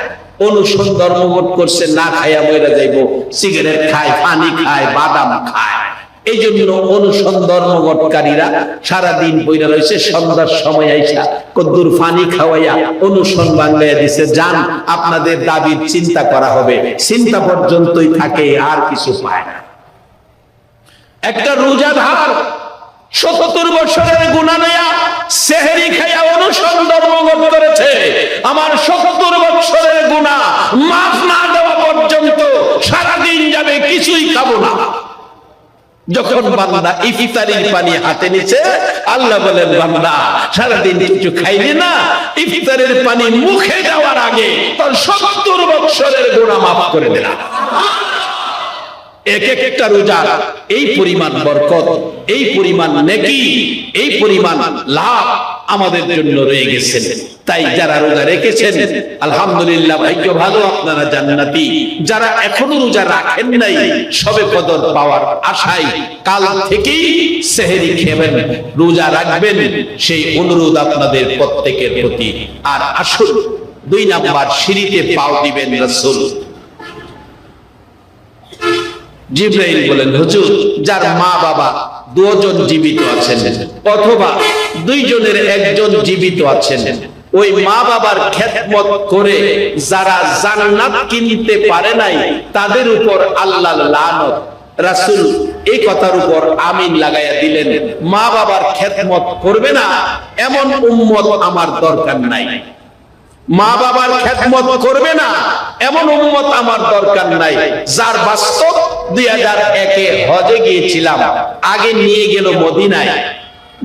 অনুসরণ ধর্মঘট করছে, না খাইয়া মইরা যাইব, সিগারেট খায়, পানি খায়, বাদাম খায়। এই জন্য অনুসরণ ধর্মঘটকারীরা সারাদিন বইরা রয়েছে, সন্ধ্যার সময় আইসা কদ্দুর পানি খাওয়াইয়া অনুসরণ বাংলায় দিছে, যান আপনাদের দাবির চিন্তা করা হবে, চিন্তা পর্যন্তই থাকে, আর কিছু পায় না। একটা রোজাদার ৭০ বছরের গুনাহ নিয়া সেহরি খাইয়া অনুসরণ ধর্মঘট করেছে, আমার ৭০ বছরের গুনাহ মাফ না দেওয়া পর্যন্ত সারাদিন যাবে, কিছুই খাবো না। যখন বান্দা ইফতারির পানি হাতে নিচ্ছে, আল্লাহ বলেন বান্দা সারাদিন কিছু খাইলি না, ইফতারের পানি মুখে দেওয়ার আগে তোর ৭০ বছরের গুনাহ মাফ করে দিলাম। এক একটা রোজা এই পরিমাণ বরকত, এই পরিমাণ নেকি, এই পরিমাণ লাভ আমাদের জন্য রয়ে গেছে। তাই যারা রোজা রেখেছেন আলহামদুলিল্লাহ, ভাগ্য ভালো, আপনারা জান্নাতি। যারা এখনো রোজা রাখেন নাই, সবে কদর পাওয়ার আশায় কাল থেকেই সেহরি খাবেন, রোজা রাখবেন, সেই অনুরোধ আপনাদের প্রত্যেকের প্রতি। আর আসুন 2 নাম্বার সিঁড়িতে পাও দিবেন রাসূল। জিবরাইল বলেন, হুজুর যার মা বাবা 2 জন জীবিত আছেন, অথবা 2 জনের 1 জন জীবিত আছেন, ওই মা বাবার খেদমত করে যারা জান্নাত কিনতে পারে নাই, তাদের উপর আল্লাহর লানত। রাসূল এই কথার উপর আমিন লাগাইয়া দিলেন, মা বাবার খেদমত করবে না এমন উম্মত আমার দরকার নাই, মা বাবার খেদমত করবে না এমন উম্মত আমার দরকার নাই। যার বাস্তব 2001-এ হজে গিয়েছিলাম, আগে নিয়ে গেল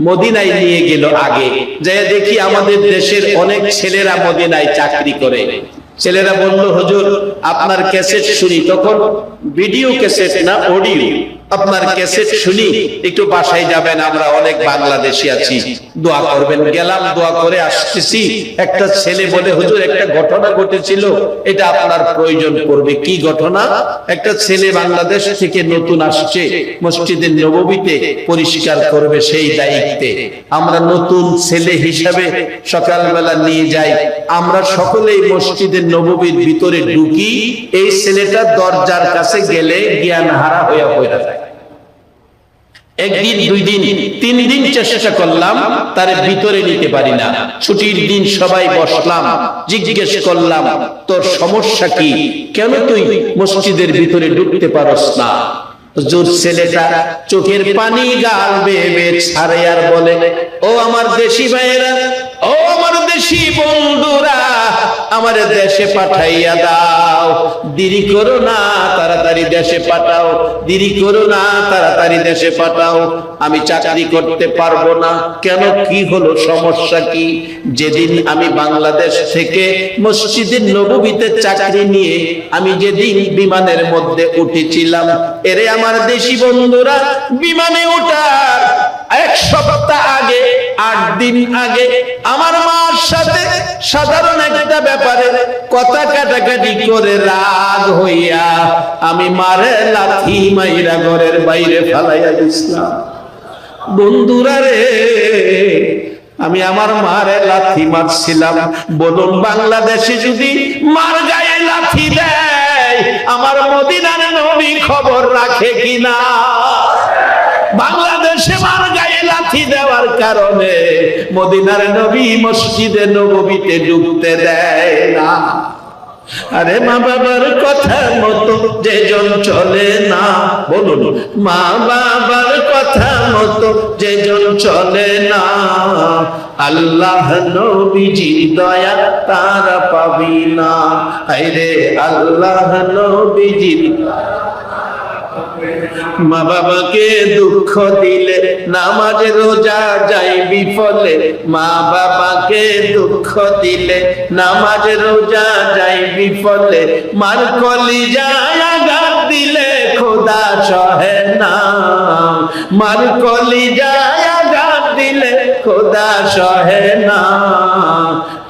মদিনায় নিয়ে গেল, আগে যাই দেখি আমাদের দেশের অনেক ছেলেরা মদিনায় চাকরি করে। ছেলেরা বলল, হুজুর আপনার ক্যাসেট শুনি, তখন ভিডিও ক্যাসেট না অডিও, আপনার ক্যাসেট শুনি, একটু বাসায় যাবেন, আমরা অনেক বাংলাদেশি আছি, দোয়া করবেন। গেলাম, দোয়া করে আসতেছি, একটা ছেলে বলে হুজুর একটা ঘটনা ঘটেছিল, এটা আপনার প্রয়োজন পড়বে। কি ঘটনা? একটা ছেলে বাংলাদেশ থেকে নতুন আসছে, মসজিদের নববীতে পরিষ্কার করবে, সেই দায়িত্বে আমরা নতুন ছেলে হিসাবে সকালবেলা নিয়ে যাই। আমরা সকলেই মসজিদের নববীর ভিতরে ঢুকি, এই ছেলেটা দরজার কাছে গেলে জ্ঞান হারা হয়ে যায়। একদিন, 2 দিন, 3 দিন চেষ্টা করলাম, তার ভিতরে নিতে পারি না। ছুটির দিন সবাই বসলাম, জিজ্ঞেস করলাম তোর সমস্যা কি, কেন তুই মসজিদের ভিতরে ঢুকতে পারস না? হুজুর, ছেলেটা চোখের পানি গাল বেয়ে বেয়ে ছাড়ে আর বলে, ও আমার দেশি ভাইয়েরা, ও আমার দেশি বন্ধুরা, আমার দেশে পাঠাইয়া দাও, দেরি করো না, তাড়াতাড়ি দেশে পাঠাও, দেরি করো না, তাড়াতাড়ি দেশে পাঠাও, আমি চাকরি করতে পারবো না। কেন, কি হলো, সমস্যা কি? যেদিন আমি বাংলাদেশ থেকে মসজিদের নববীতে চাকরি নিয়ে আমি যেদিন বিমানের মধ্যে উঠেছিলাম, এরে আমার দেশি বন্ধুরা, বিমানে ওঠার 1 সপ্তাহ আগে, 8 দিন আগে আমার মার সাথে সাধারণ একটা ব্যাপারে কথা কাটাকাটি করে রাগ হইয়া আমি মারে লাথি মাইরা ঘরের বাইরে ফালাইয়া দিছিলাম। বন্ধুরা রে, আমি আমার মারে লাথি মারছিলাম। বলুন, বাংলাদেশে যদি মার গায়ে লাথি দেয়, আমার মদিনার নবী খবর রাখে কিনা? বাংলাদেশে মার গায়ে লাথি দেওয়ার কারণে মদিনার নবী মসজিদে নববীতে ঢুকতে দেয় না। আরে মা বাবার কথা মতো যেজন চলে না, বলুন, মা বাবার কথা মতো যেজন চলে না, আল্লাহ নবীজির দয়া তারা পাবি না। আরে আল্লাহ নবীজির, মা বাবাকে দুঃখ দিলে নামাজ রোজা যায় বিফলে, মা বাবাকে দুঃখ দিলে নামাজ রোজা যায় বিফলে, মার কলিজায় আঘাত দিলে খোদা সহে না, মার কলিজায় আঘাত দিলে খোদা সহে না,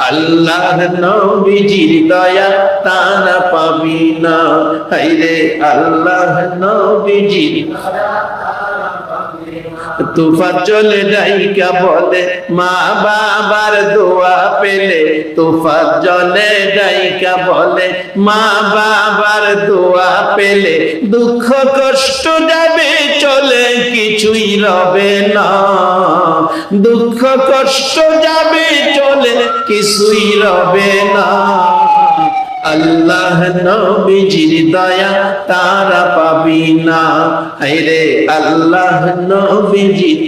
আল্লাহ নবীজির দয়া তারা পাবি না। হায়রে আল্লাহ নবীজির, তুফান চলে ডাইকা বলে মা বাবার দোয়া পেলে, তুফান চলে ডাইকা বলে মা বাবার দোয়া পেলে, দুঃখ কষ্ট যাবে চলে কিছুই রবে না, দুঃখ কষ্ট যাবে চলে কিছুই রবে না, আল্লাহ নবীজির দয়া তারা পাবি না। হায়রে আল্লাহ নবীজির,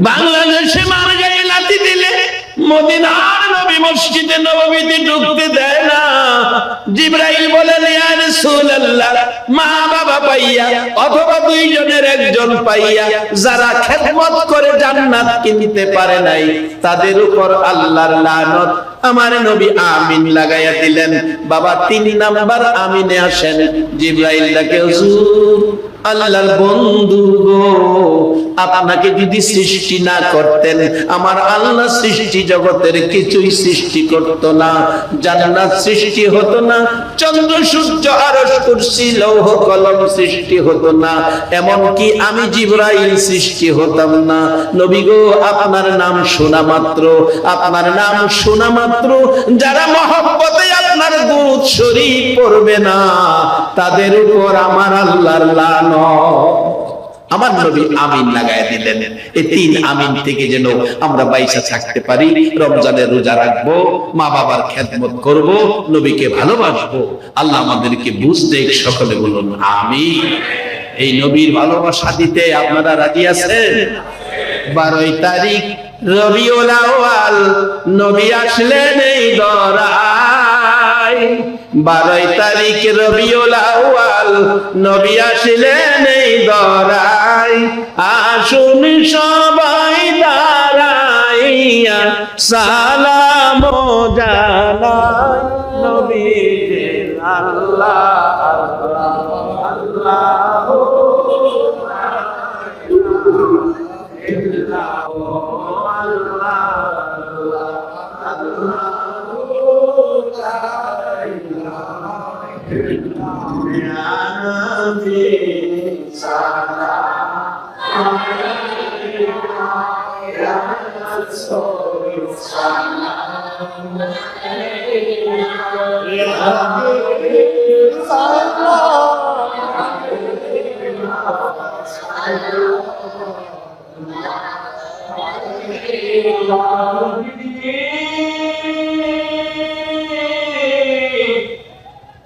বাংলাদেশে মার গায়ে লাথি দিলে মদিনার নবী মসজিদে নববীতে ঢুকতে দেয় না। জিবরাইল বলেন, ইয়া রাসূলুল্লাহ, মা বাবা পাইয়া অথবা 2 জনের একজন পাইয়া যারা খেদমত করে জান্নাত কিনতে পারে নাই, তাদের উপর আল্লাহর লানত। আমার নবী আমিন লাগাইয়া দিলেন। বাবা 3 নাম্বার আমিনে আসেন। জিবরাইল ডাকে, হুজুর, আল্লাহর বন্ধু গো, আপনাকে যদি সৃষ্টি না করতেন, আমার আল্লাহ সৃষ্টি জগতের কিছুই সৃষ্টি করত না, জান্নাত সৃষ্টি হতো না, চন্দ্র সূর্য আরশ কুরসি লৌহ কলম সৃষ্টি হতো না, এমনকি আমি জিবরাইল সৃষ্টি হতাম না। নবী গো, আপনার নাম শোনা মাত্র, আপনার নাম শোনা মাত্র যারা মহব্বতে আপনার দুরূদ শরীফ পড়বে না, তাদের উপর আমার আল্লাহর লানত। আমার নবী আমিন লাগায় দিলেন। এই 3 আমিন থেকে যেন আমরা বাইসা থাকতে পারি, রমজানের রোজা রাখবো, মা বাবার খেদমত করব, নবীকে ভালোবাসবো। আল্লাহ আমাদেরকে বুঝতে, সকলে বলুন আমিন। এই নবীর ভালোবাসা দিতে আপনারা রাজি আছেন? 12 তারিখ রবিউল আউয়াল, নবী আসলেন এই দরায়। 12 তারিখ রবিউল আউয়াল, নবী আসলেন এই দরায়। আসুন সবাই দাঁড়াইয়া সালাম জানাই নবীজির, আল্লাহ আল্লাহ আল্লাহ।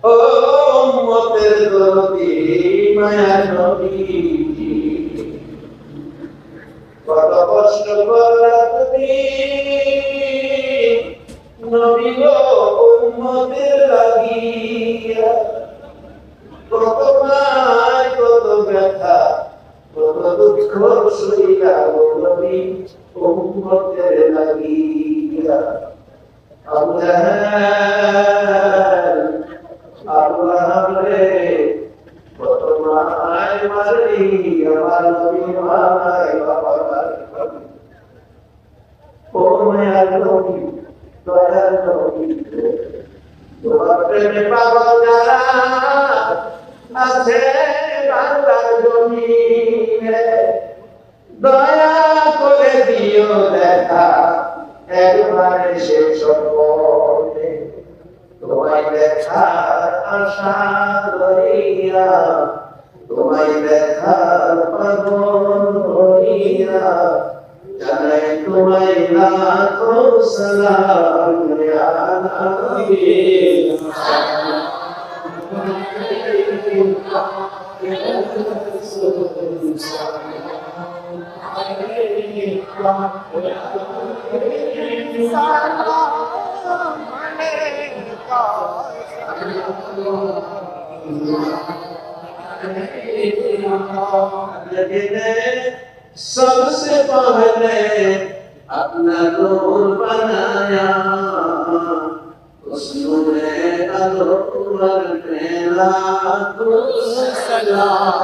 ও উম্মতের দরদি মায়া নবী, কত কষ্ট করলা তুমি নবী গো উম্মতের লাগিয়া, কত মায় কত ব্যথা কত দুঃখ সইলা গো নবী উম্মতের লাগিয়া। আবু জাহেল আল্লাহ রে কত মায় মারি আমার নবী মায় বাবা ও মায়ার নবী দয়ার নবী, তোমার প্রেমে পাগল যারা আছে বাংলার জমিনে, দয়া করে দিও দেখা একবারে শেষ সম্পর্কে, তোমায় দেখার আশা লইয়া, তোমায় দেখার পাগল হইয়া, জানাই তোমায় লাখো সালাম ইয়া নবী। सबसे पहले अपना नूर बनाया, उस नूरे अनवर में लाखों सलाम।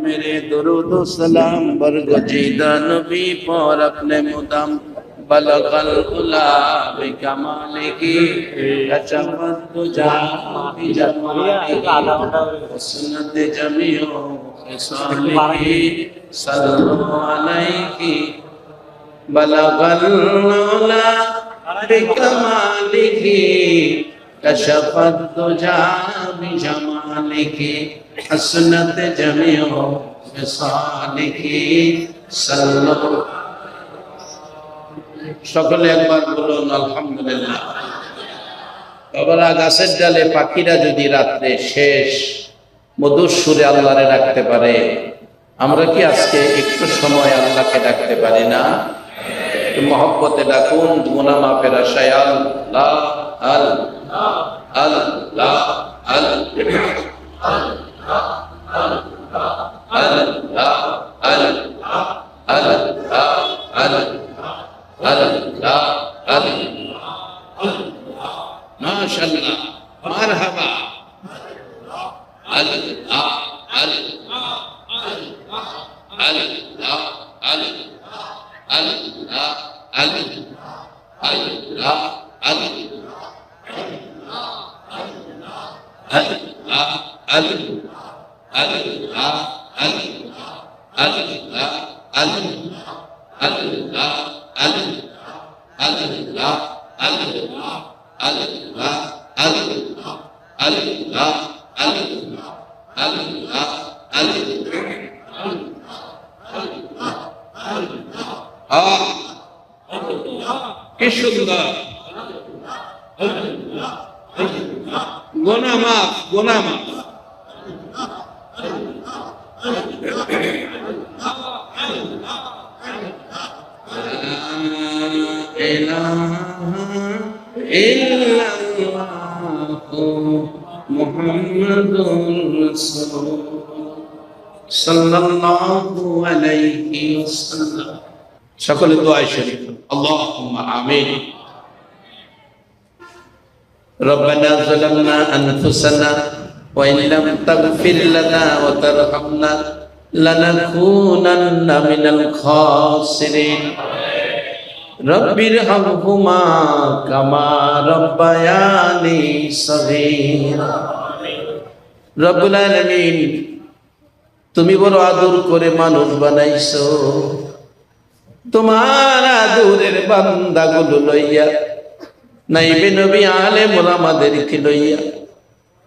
मेरे दुरूद सलाम बरगजीदा नबी पर अपने मुदम बलगल उला बिकमालिही कशफत तुजा बिजमालिही सुन्नत जमीओ खिसालिही सल्लल्लाहु अलैहि बलगल उला बिकमालिही कशफत तुजा बिजमालिही सुन्नत जमीओ खिसालिही सल्लल्लाहु। সকলে একবার বলুন আলহামদুলিল্লাহ। বাবারা, গাছের ডালে পাখিরা যদি রাত্রে শেষ মধুর সুরে আল্লাহরে ডাকতে পারে, আমরা কি আজকে একটু সময় আল্লাহকে ডাকতে পারি না? মহব্বতে ডাকুন, গুনাহ মাফের আশায় আল্লাহ আল্লাহ আল্লাহ আল্লাহ আল্লাহ আল্লাহ আল্লাহ আল্লাহ আল্লাহ আল্লাহ মাশাআল্লাহ মারহাবা আল্লাহ আল্লাহ আল্লাহ আল্লাহ আল্লাহ কি সুন্দর গোনা মাফ গোনা মাফ মুহাম্মাদুর রাসূল সাল্লাল্লাহু আলাইহি ওয়াসাল্লাম। সকলে দোয়া শরীফ আল্লাহুম্মা আমিন। রব্বানা যালামনা আনফুসানা ওয়া ইন লাম তাগফির লানা ওয়া তারহামনা লানাকুনান্না মিনাল খাসিরিন। রব্বিরহামহুমা কামা রাব্বায়ানি সগীরা। রব্বুল আলামিন, তুমি বড় আদর করে মানুষ বানাইছো, তোমার আদরের বান্দাগুলো লইয়া, নাইবে নবী আলেম ওলামাদেরকে লইয়া,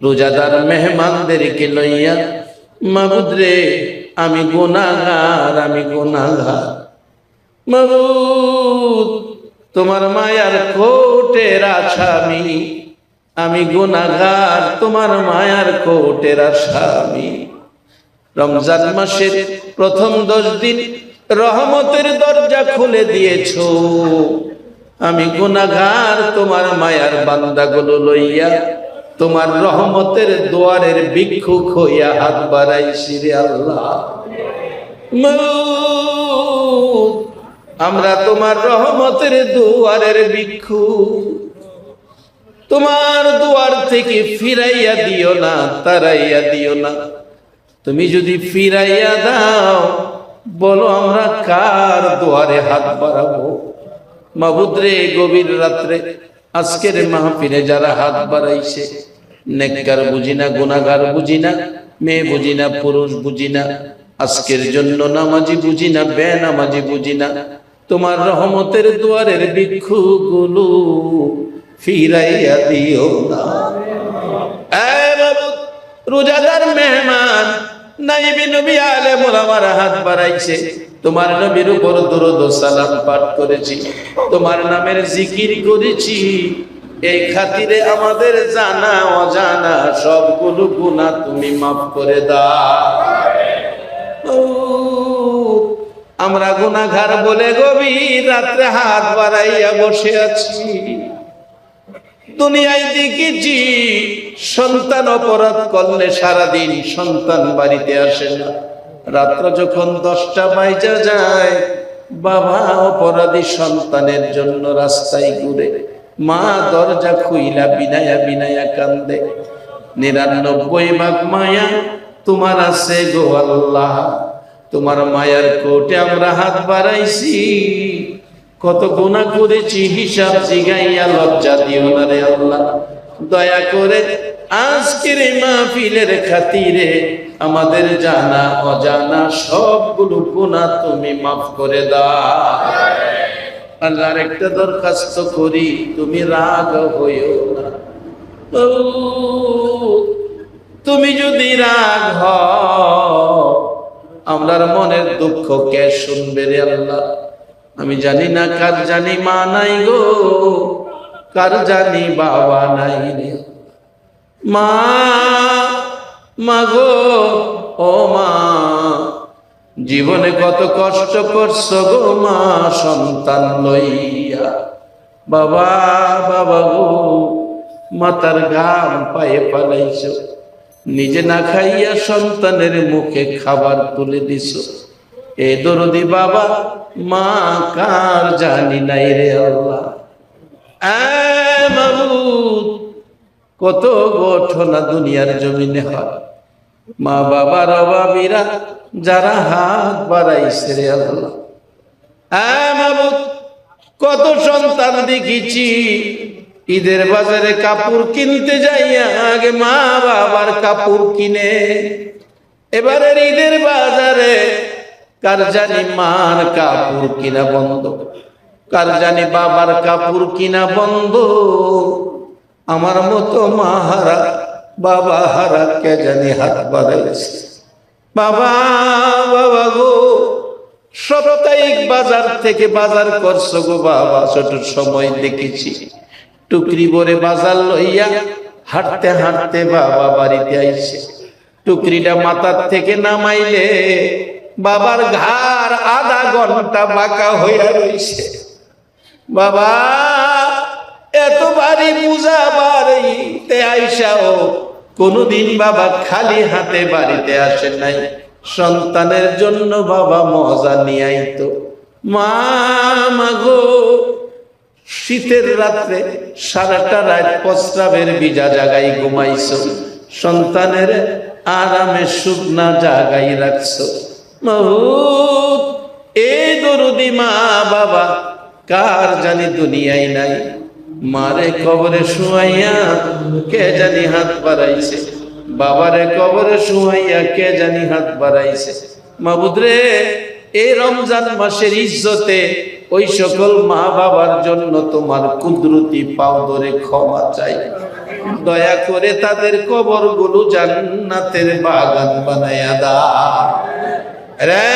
রোজাদার মেহমানদেরকে লইয়া, মাবুদ রে আমি গুনাহগার, আমি গুনাহগার। মাবুদ, তোমার মায়ার কোটের আসামি আমি গুনাহগার, তোমার মায়ার কোটের আসামি। রমজান মাসের প্রথম 10 দিন রহমতের দরজা খুলে দিয়েছো, আমি গুনাহগার তোমার মায়ার বান্দাগুলো লইয়া তোমার রহমতের দুয়ারের ভিক্ষুক হইয়া হাত বাড়াইছি রে আল্লাহ। মাবুদ, আমরা তোমার রহমতের দুয়ারের ভিক্ষুক, তোমার দুয়ার থেকে ফিরাইয়া দিও না, তারাইয়া দিও না। তুমি যদি ফিরাইয়া দাও, বলো আমরা কার দুয়ারে হাত বাড়াবো। মাবুদ রে, গভীর রাত্রে আজকের মাহফিলে যারা হাত বাড়াইছে, নেককার বুঝি না, গুনাহগার বুঝি না, মেয়ে বুঝি না, পুরুষ বুঝি না, আজকের জন্য নামাজি বুঝি না, বেনামাজি বুঝি না, তোমার রহমতের দুয়ারের ভিক্ষুকগুলো ফিরাইয়া দিও না। এ মাবুদ, রোজাদার মেহমান নাইবি নবী আলেম ওলামারা হাত বাড়াইছে, তোমার নবীর উপর দরুদ ও সালাম পাঠ করেছি, তোমার নামের জিকির করেছি, এই খাতিরে আমাদের জানা অজানা সবগুলো গুনাহ তুমি মাফ করে দাও। আমরা গুনাহগার বলে গভীর রাত্রে হাত বাড়াইয়া বসে আছি। দুনিয়ায় দেখেছি সন্তান অপরাধ করলে সারাদিন সন্তান বাড়িতে আসে না, রাত্র যখন 10টা বাজে যায়, বাবা অপরাধী সন্তানের জন্য রাস্তায় ঘুরে, মা দরজা খুইলা বিনায়া বিনায়া কান্দে। 99 ভাগ মায়া তোমার আছে গো আল্লাহ, তোমার মায়ার কোটে আমরা হাত বাড়াইছি। কত গুনাহ করেছি হিসাব জিগাইয়া লজ্জা দিও না রে আল্লাহ। দয়া করে আজকের মাহফিলের খাতিরে আমাদের জানা অজানা সবগুলো গুনাহ তুমি মাফ করে দাও। আল্লাহর একটা দরখাস্ত করি, তুমি রাগ হইও না। তুমি যদি রাগ হও, আমরার মনের দুঃখ কে শুনবে রে আল্লাহ। আমি জানি না কার জানি মা নাই গো, কার জানি বাবা নাই রে। মা মাগো ও মা, জীবনে কত কষ্ট করছো গো মা সন্তান লইয়া। বাবা বাবা গো, মাতার ঘাম পায়ে পালাইছো, নিজে না খাইয়া সন্তানের মুখে খাবার তুলে দিছো। এ দরদি বাবা মা কার জানি নাই রে আল্লাহ। মাবুদ, কত ঘটনা দুনিয়ার জমিনে হয়, মা বাবার অভাবীরা যারা হাত বাড়াইছে রে আল্লাহ। মাবুদ, কত সন্তান দেখেছি ঈদের বাজারে কাপড় কিনতে যাইয়া আগে মা বাবার কাপড় কিনে, এবারে ঈদের বাজারে কার জানি মার কাপড় কিনা বন্ধ, কার জানি বাবার কাপড় কিনা বন্ধ। আমার মতো মা হারা বাবা হারা কে জানি হাত বাড়াইছে। বাবা বাবা গো, সাপ্তাহিক বাজার থেকে বাজার করছো গো বাবা, ছোট সময় দেখেছি টুকরি ভরে বাজার লইয়া হাঁটতে হাঁটতে বাবা বাড়িতে আইছে। টুকরিটা মাথার থেকে নামাইলে বাবার ঘাড় আধা ঘন্টা বাঁকা হইয়া রইছে। বাবা এত ভারী পূজা বাড়িতে আইসাও কোনদিন বাবা খালি হাতে বাড়িতে আসে নাই। সন্তানের জন্য বাবা মজা নিয়ে আইতো। মা গো, শীতের রাত্রে সারাটা রাত প্রস্রাবের ভিজা জায়গায় ঘুমাইছো, সন্তানের আরামে শুকনা জায়গায় রাখছো। মাবুদ, এই দরদি মা বাবা কার জানি দুনিয়ায় নাই। মারে কবরে শুয়াইয়া কে জানি হাত বাড়াইছে, বাবারে কবরে শুয়াইয়া কে জানি হাত বাড়াইছে। মাবুদ রে, এই রমজান মাসের ইজ্জতে ওই সকল মা বাবার জন্য তোমার কুদরতি পাও ধরে ক্ষমা চাই। দয়া করে তাদের কবর গুলো জান্নাতের বাগান বানায়া দাও রে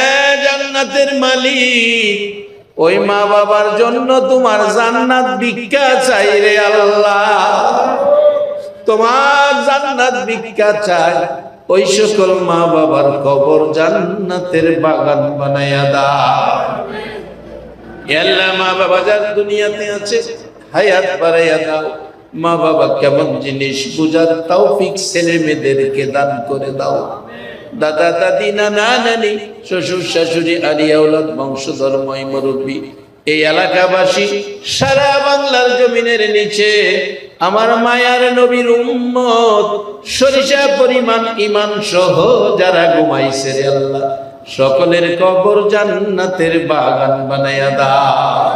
জান্নাতের মালিক। ওই মা বাবার জন্য তোমার জান্নাত ভিক্ষা চাই রে আল্লাহ, তোমার জান্নাত ভিক্ষা চাই। ওই সকল মা বাবার কবর জান্নাতের বাগান বানায়া দাও। আল্লাহ, মা বাবা যার দুনিয়াতে আছে হায়াত বাড়াইয়া দাও। মা বাবা কেমন জিনিস বুঝার তৌফিক ছেলে মেয়েদেরকে দান করে দাও। দাদা দাদি নানা নানি শ্বশুর শাশুড়ি আলিয়া ওলাদ বংশধর ময় মুরব্বী এই এলাকাবাসী সারা বাংলার জমিনের নিচে আমার মায়ার নবীর উম্মত সরিষা পরিমাণ ঈমান সহ যারা ঘুমাইছে রে আল্লাহ, সকলের কবর জান্নাতের বাগান বানায়া দাও।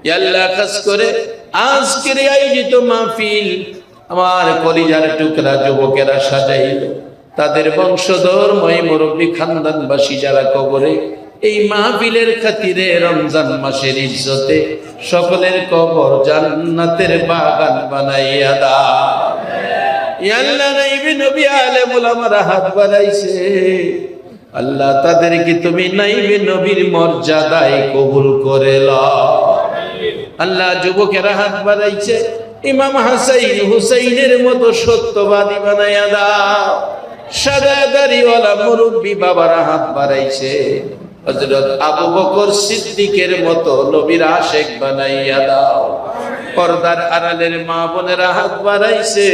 ইয়া আল্লাহ, খাস করে আজকের আয়োজিত মাহফিল আমার কলিজার টুকরা যুবকেরা সাজাইল, তাদের বংশধর ময় মুরব্বী খানদানবাসী যারা কবরে, এই মাহফিলের খাতিরে রমজান মাসের ইজ্জতে সকলের কবর জান্নাতের বাগান বানাইয়া দাও। ইয়া আল্লাহ, নাইবে নবী আলেমুল আমারা হাত বাড়াইছে, আল্লাহ তাদেরকে তুমি নাইবে নবীর মর্যাদায় কবুল করে লও। আল্লাহ, যুবকেরা হাত বাড়াইছে, ইমাম হাসাইন হুসাইনের মতো সত্যবাদী বানাইয়া দাও। সাদা দাড়িওয়ালা মুরব্বী বাবারা হাত বাড়াইছে, হযরত আবু বকর সিদ্দিকের মতো নবীর আশিক বানাইয়া দাও। পর্দার আড়ালের মা বোনেরা হাত বাড়াইছে,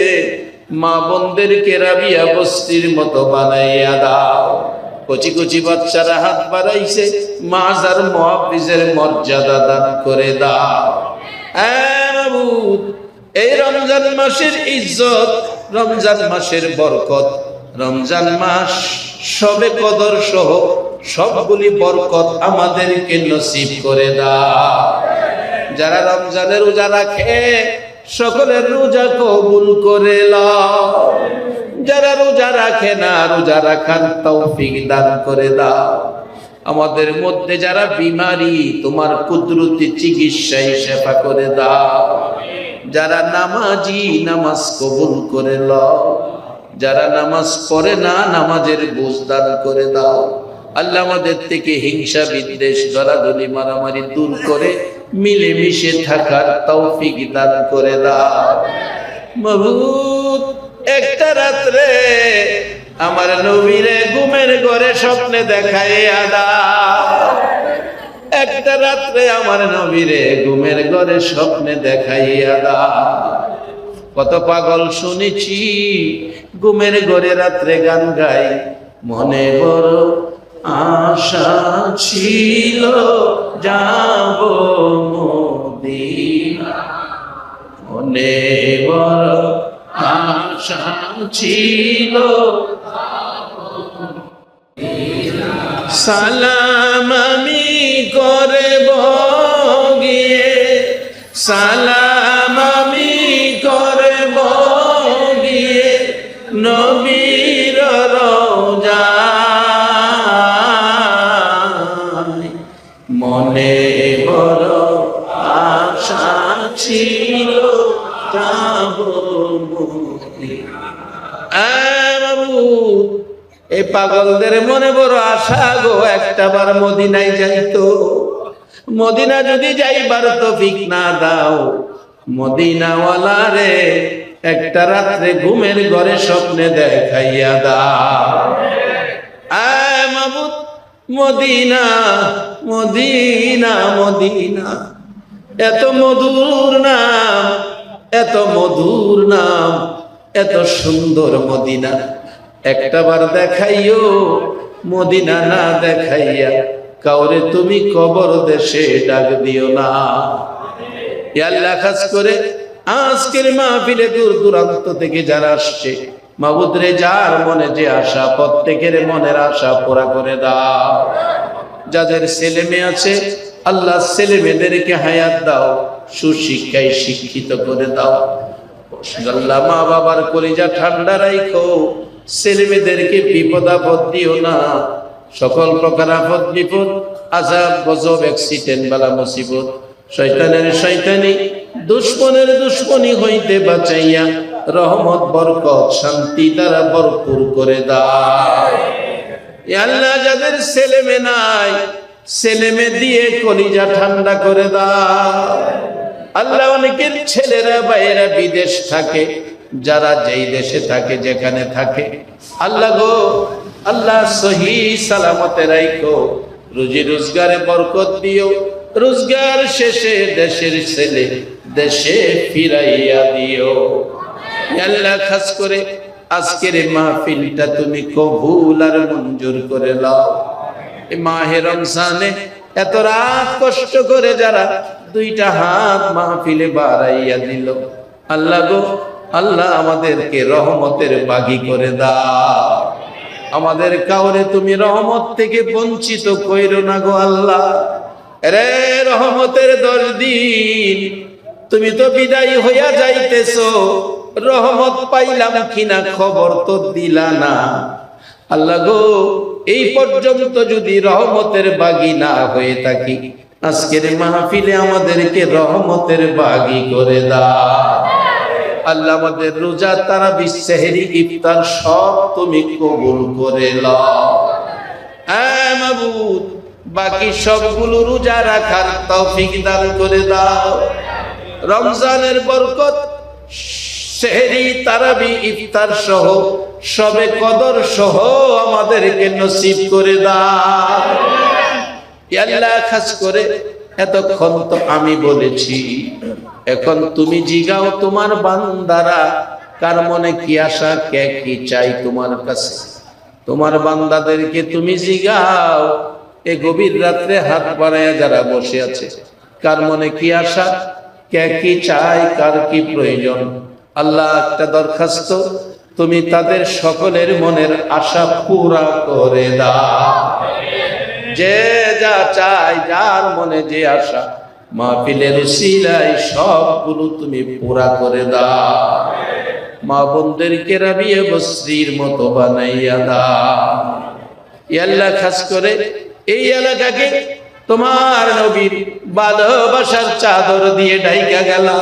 মা বোনদেরকে রাবিয়া বস্তির মতো বানাইয়া দাও। কচি কচি বাচ্চারা হাত বাড়াইছে, মাজার মুহাফিজের মর্যাদা দান করে দাও। মাবুদ, এই রমজান মাসের ইজ্জত, রমজান মাসের বরকত, রমজান মাস সবে কদর সহ সবগুলি বরকত আমাদেরকে নসিব করে দাও। যারা রমজানের রোজা রাখে সকলের রোজা কবুল করে লও। যারা রোজা রাখে না, রোজা রাখার তৌফিক দান করে দাও। আমাদের মধ্যে যারা বিমারি, তোমার কুদরতি চিকিৎসায় সেবা করে দাও। যারা নামাজি, নামাজ কবুল করে লও। যারা নামাজ পড়ে না, নামাজের বুঝ দান করে দাও। আল্লাহ, আমাদের থেকে হিংসা বিদ্বেষ দরাদরি মারামারি দূর করে মিলেমিশে থাকার তৌফিক দান করে দাও। মাবুদ, একটা রাত্রে আমার নবীরে ঘুমের ঘরে স্বপ্নে দেখাইয়া দাও। একটা রাত্রে আমার নবীরে ঘুমের ঘরে স্বপ্নে দেখাইয়া দাও। কত পাগল শুনেছি ঘুমের ঘরে রাত্রে গান গাই, মনে বড় আশা ছিল যাব মদিনা, মনে বড় আশা ছিল। সালাম আমি করব গিয়ে, সালাম আমি করব গিয়ে নবীর রওজায়, মনে বড় আশা ছিল যাব মদিনা। বাবু, এই পাগলদের মনে বড় আশা গো, একটাবার মদিনায় যাইতো। মদিনা যদি যাইবার তৌফিক না দাও, মদিনাওয়ালা রে একটা রাত্রে ঘুমের ঘরে স্বপ্নে দেখাইয়া দাও। আয় মাবুদ, মদিনা মদিনা মদিনা, এত মধুর নাম, এত মধুর নাম, এত সুন্দর মদিনা, একটাবার দেখাইও। মদিনা না দেখাইয়া কাউরে তুমি কবর দেশে ডাক দিও না। আল্লাহ, খাস করে আজকের মাহফিলে দূর দূরান্ত থেকে যারা আসছে, মাবুদ রে, যার মনে যে আশা, প্রত্যেকের মনের আশা পুরা করে দাও। যাদের ছেলে মেয়ে আছে, আল্লাহ ছেলে মেয়েদেরকে হায়াত দাও, সুশিক্ষায় শিক্ষিত করে দাও। আল্লাহ, মা বাবার কলিজা ঠান্ডা রাখো, ছেলে মেয়েদেরকে বিপদ আপদ দিও না। সকল প্রকার আপদ বিপদ, আযাব গজব, অ্যাক্সিডেন্ট বালা মুসিবত, শয়তানের শয়তানি, দুশমনের দুশমনি হইতে বাঁচাইয়া রহমত বরকত শান্তি দ্বারা ভরপুর করে দাও। আল্লাহ, যাদের ছেলে মেয়ে নাই, ছেলে মেয়ে দিয়ে কলিজা ঠান্ডা করে দাও। আল্লাহ, অনেকের ছেলেরা বাইরে বিদেশ থাকে, যারা যেই দেশে থাকে, যেখানে থাকে, আল্লাহ গো, আল্লাহ সহি সালামতে রাখো, রুজি রোজগারে বরকত দিও। রোজগার শেষে দেশের ছেলে দেশে ফিরাইয়া দিও। আল্লাহ, খাস করে আজকের এই মাহফিলটা তুমি কবুল আর মঞ্জুর করে নাও। এই মাহে রমজানে এত রাত কষ্ট করে যারা দুইটা হাত মাহফিলে বাড়াইয়া দিল, আল্লাহ গো, আল্লাহ আমাদেরকে রহমতের বাগী করে দাও। আমাদের কাউরে তুমি রহমত থেকে বঞ্চিত কইরো না গো আল্লাহ। রে রহমতের 10 দিন তুমি তো বিদায় হইয়া যাইতেছো, রহমত পাইলাম কিনা খবর তো দিলা না। আল্লাহ গো, এই পর্যন্ত যদি রহমতের বাগী না হয়ে থাকি, আজকের মাহফিলে আমাদেরকে রহমতের বাগী করে দাও। আল্লাহ, আমাদের রোজা, তারাবি, সেহরি, ইফতার সব তুমি কবুল করে নাও। হ্যাঁ মাবুদ, বাকি সবগুলো রোজা রাখার তৌফিক দান করে দাও। রমজানের বরকত, সেহরি, তারাবি, ইফতার সহ সবে কদর সহ আমাদেরকে নসিব করে দাও। আল্লাহ, খাস করে এতক্ষণ তো আমি বলেছি, এখন তুমি জিগাও তোমার বান্দারা কার মনে কি আশা, কে কি চাই তোমার কাছে। তোমার বান্দাদেরকে তুমি জিগাও, এই গভীর রাত্রে হাত বাড়াইয়া যারা বসে আছে, কার মনে কি আশা, কে কি চাই, কার কি প্রয়োজন। আল্লাহ, একটা দরখাস্ত, তুমি তাদের সকলের মনের আশা পুরা করে দাও। যে যা চাই, যার মনে যে আশা, মাহফিলের উসিলায় সবগুলো তুমি পুরা করে দাও। মা বোনদেরকে রাবিয়া বসরির মতো বানাইয়া দাও। আল্লাহ, খাস করে এই এলাকাকে তোমার নবীর ভালোবাসার চাদর দিয়ে ঢাইকা গেলা।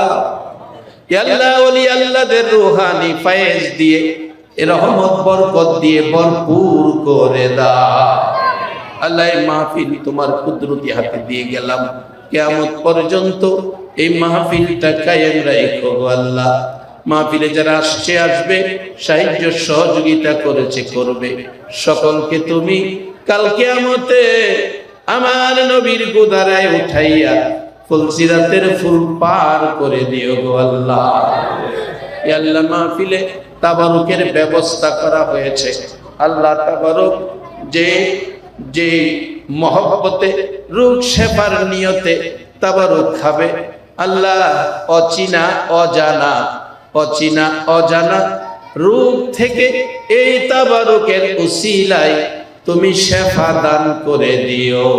আল্লাহ, ওলি আল্লাহদের রূহানি ফয়েজ দিয়ে, রহমত বরকত দিয়ে ভরপুর করে দাও। আল্লাহ, এই মাহফিল তোমার কুদরতি হাতে দিয়ে গেলাম, কিয়ামত পর্যন্ত এই মাহফিলটা কায়েম রাখো গো আল্লাহ। মাহফিলে যারা আসছে আসবে, সাহায্য সহযোগিতা করেছে করবে, সকলকে তুমি কাল কিয়ামতে আমার নবীর গোদারায় উঠাইয়া ফুলসিরাতের ফুল পার করে দিও গো আল্লাহ। ইয়া আল্লাহ, মাহফিলে তাবারুকের ব্যবস্থা করা হয়েছে, আল্লাহ তাবারক যে যে মহব্বতে রোগ শেফার নিয়তে তাবারুক খাবে, আল্লাহ অচিনা অজানা রোগ থেকে এই তাবারুকের উসিলায় তুমি শেফা দান করে দিও।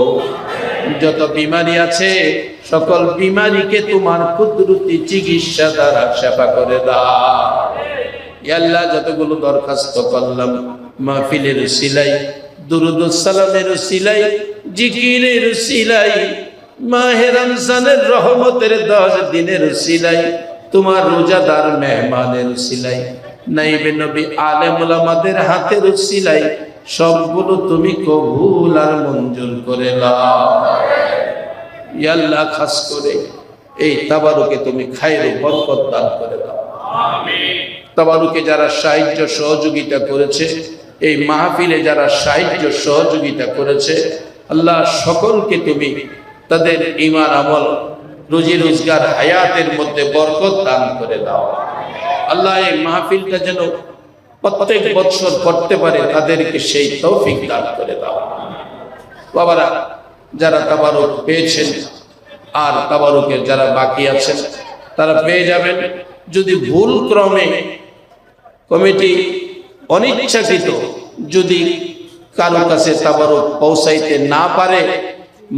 যত বিমারি আছে সকল বিমারিকে তোমার কুদরতি চিকিৎসা দ্বারা শেফা করে দাও। ইয়া আল্লাহ, যতগুলো দরখাস্ত করলাম মাহফিলের উসিলাই, দুরুদ ও সালামের উসিলাই, জিকিরের উসিলাই, মাহে রমজানের রহমতের 10 দিনের উসিলাই, তোমার রোজাদার মেহমানের উসিলাই, নাইবে নবী আলেম ওলামাদের হাতের উসিলাই, সবগুলো তুমি কবুল আর মঞ্জুর করে নাও। ইয়া আল্লাহ, খাস করে এই তাবারুকে তুমি খায়ের বরকত দান করে দাও। আমিন। তাবারুকে যারা সাহায্য সহযোগিতা করেছে, এই মাহফিলে যারা সাহায্য সহযোগিতা করেছে, আল্লাহ সকলকে তুমি তাদের ঈমান আমল রুজি রোজগার হায়াতের মধ্যে বরকত দান করে দাও। আল্লাহ এই মাহফিলটা যেন প্রত্যেক বছর করতে পারে তাদেরকে সেই তৌফিক দান করে দাও। বাবারা, যারা তাবারুক পেয়েছেন আর তাবারুকের যারা বাকি আছেন তারা পেয়ে যাবেন। যদি ভুল ক্রমে কমিটি অনিচ্ছাকৃত যদি কারো কাছে তাবারুক পৌঁছাইতে না পারে,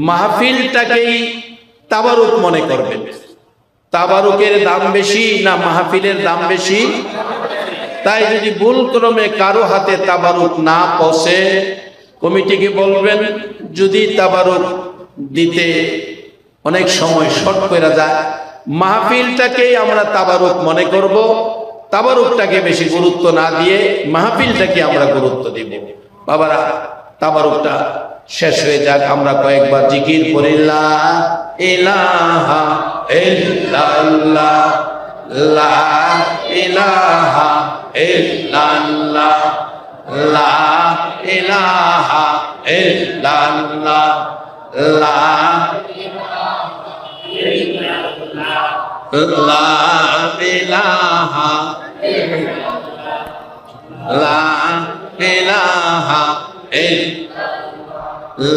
মাহফিলটাকেই তাবারুক মনে করবেন। তাবারুকের দাম বেশি না মাহফিলের দাম বেশি? তাই যদি ভুল ক্রমে কারো হাতে তাবারুক না পৌঁছে, কমিটিকে বলবেন যদি তাবারুক দিতে অনেক সময় শর্ট করে যায়, মাহফিলটাকেই আমরা তাবারুক মনে করব, তাবারুকটাকে বেশি গুরুত্ব না দিয়ে মাহফিলটাকে আমরা গুরুত্ব দিব। বাবারা, তাবারুকটা শেষ হয়ে যাক, আমরা কয়েকবার জিকির করি, লা ইলাহা ইল্লাল্লাহ, লা ইলাহা ইল্লাল্লাহ, লা ইলাহা ইল্লাল্লাহ, লা লা ইলাহা লা ইলাহা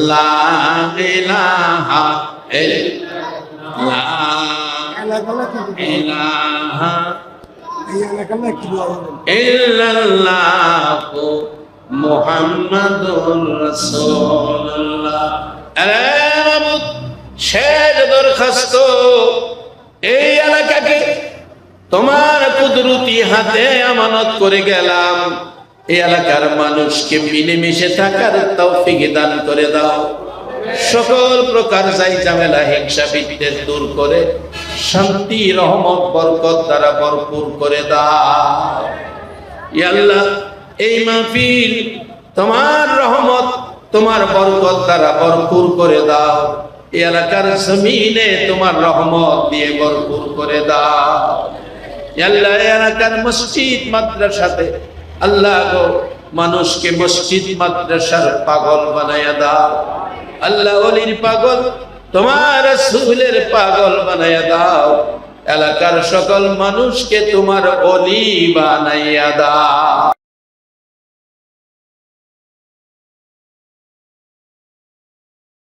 লা ইলাহা ইলাহা ইল্লাল্লাহু মুহাম্মাদুর রাসূলুল্লাহ। আরে মাহমুদ, শেষ দরখাস্ত, এই এলাকাকে তোমার কুদরতি হাতে আমানত করে গেলাম। এই এলাকার মানুষকে মিলেমিশে থাকার তৌফিক দান করে দাও। সকল প্রকার যাই ঝামেলা হিংসা বিদ্বেষ দূর করে শান্তি রহমত বরকত দ্বারা ভরপুর করে দাও। ইয়া আল্লাহ, এই মাহফিল তোমার রহমত তোমার বরকত দ্বারা ভরপুর করে দাও। এই এলাকার জমিনে তোমার রহমত দিয়ে ভরপুর করে দাও। ইয়া আল্লাহ, এই এলাকার মসজিদ মাদ্রাসাতে আল্লাহ গো মানুষকে মসজিদ মাদ্রাসার পাগল বানায়া দাও। আল্লাহ ওলির পাগল, তোমার রাসূলের পাগল বানায়া দাও। এলাকার সকল মানুষকে তোমার ওলি বানাইয়া দাও।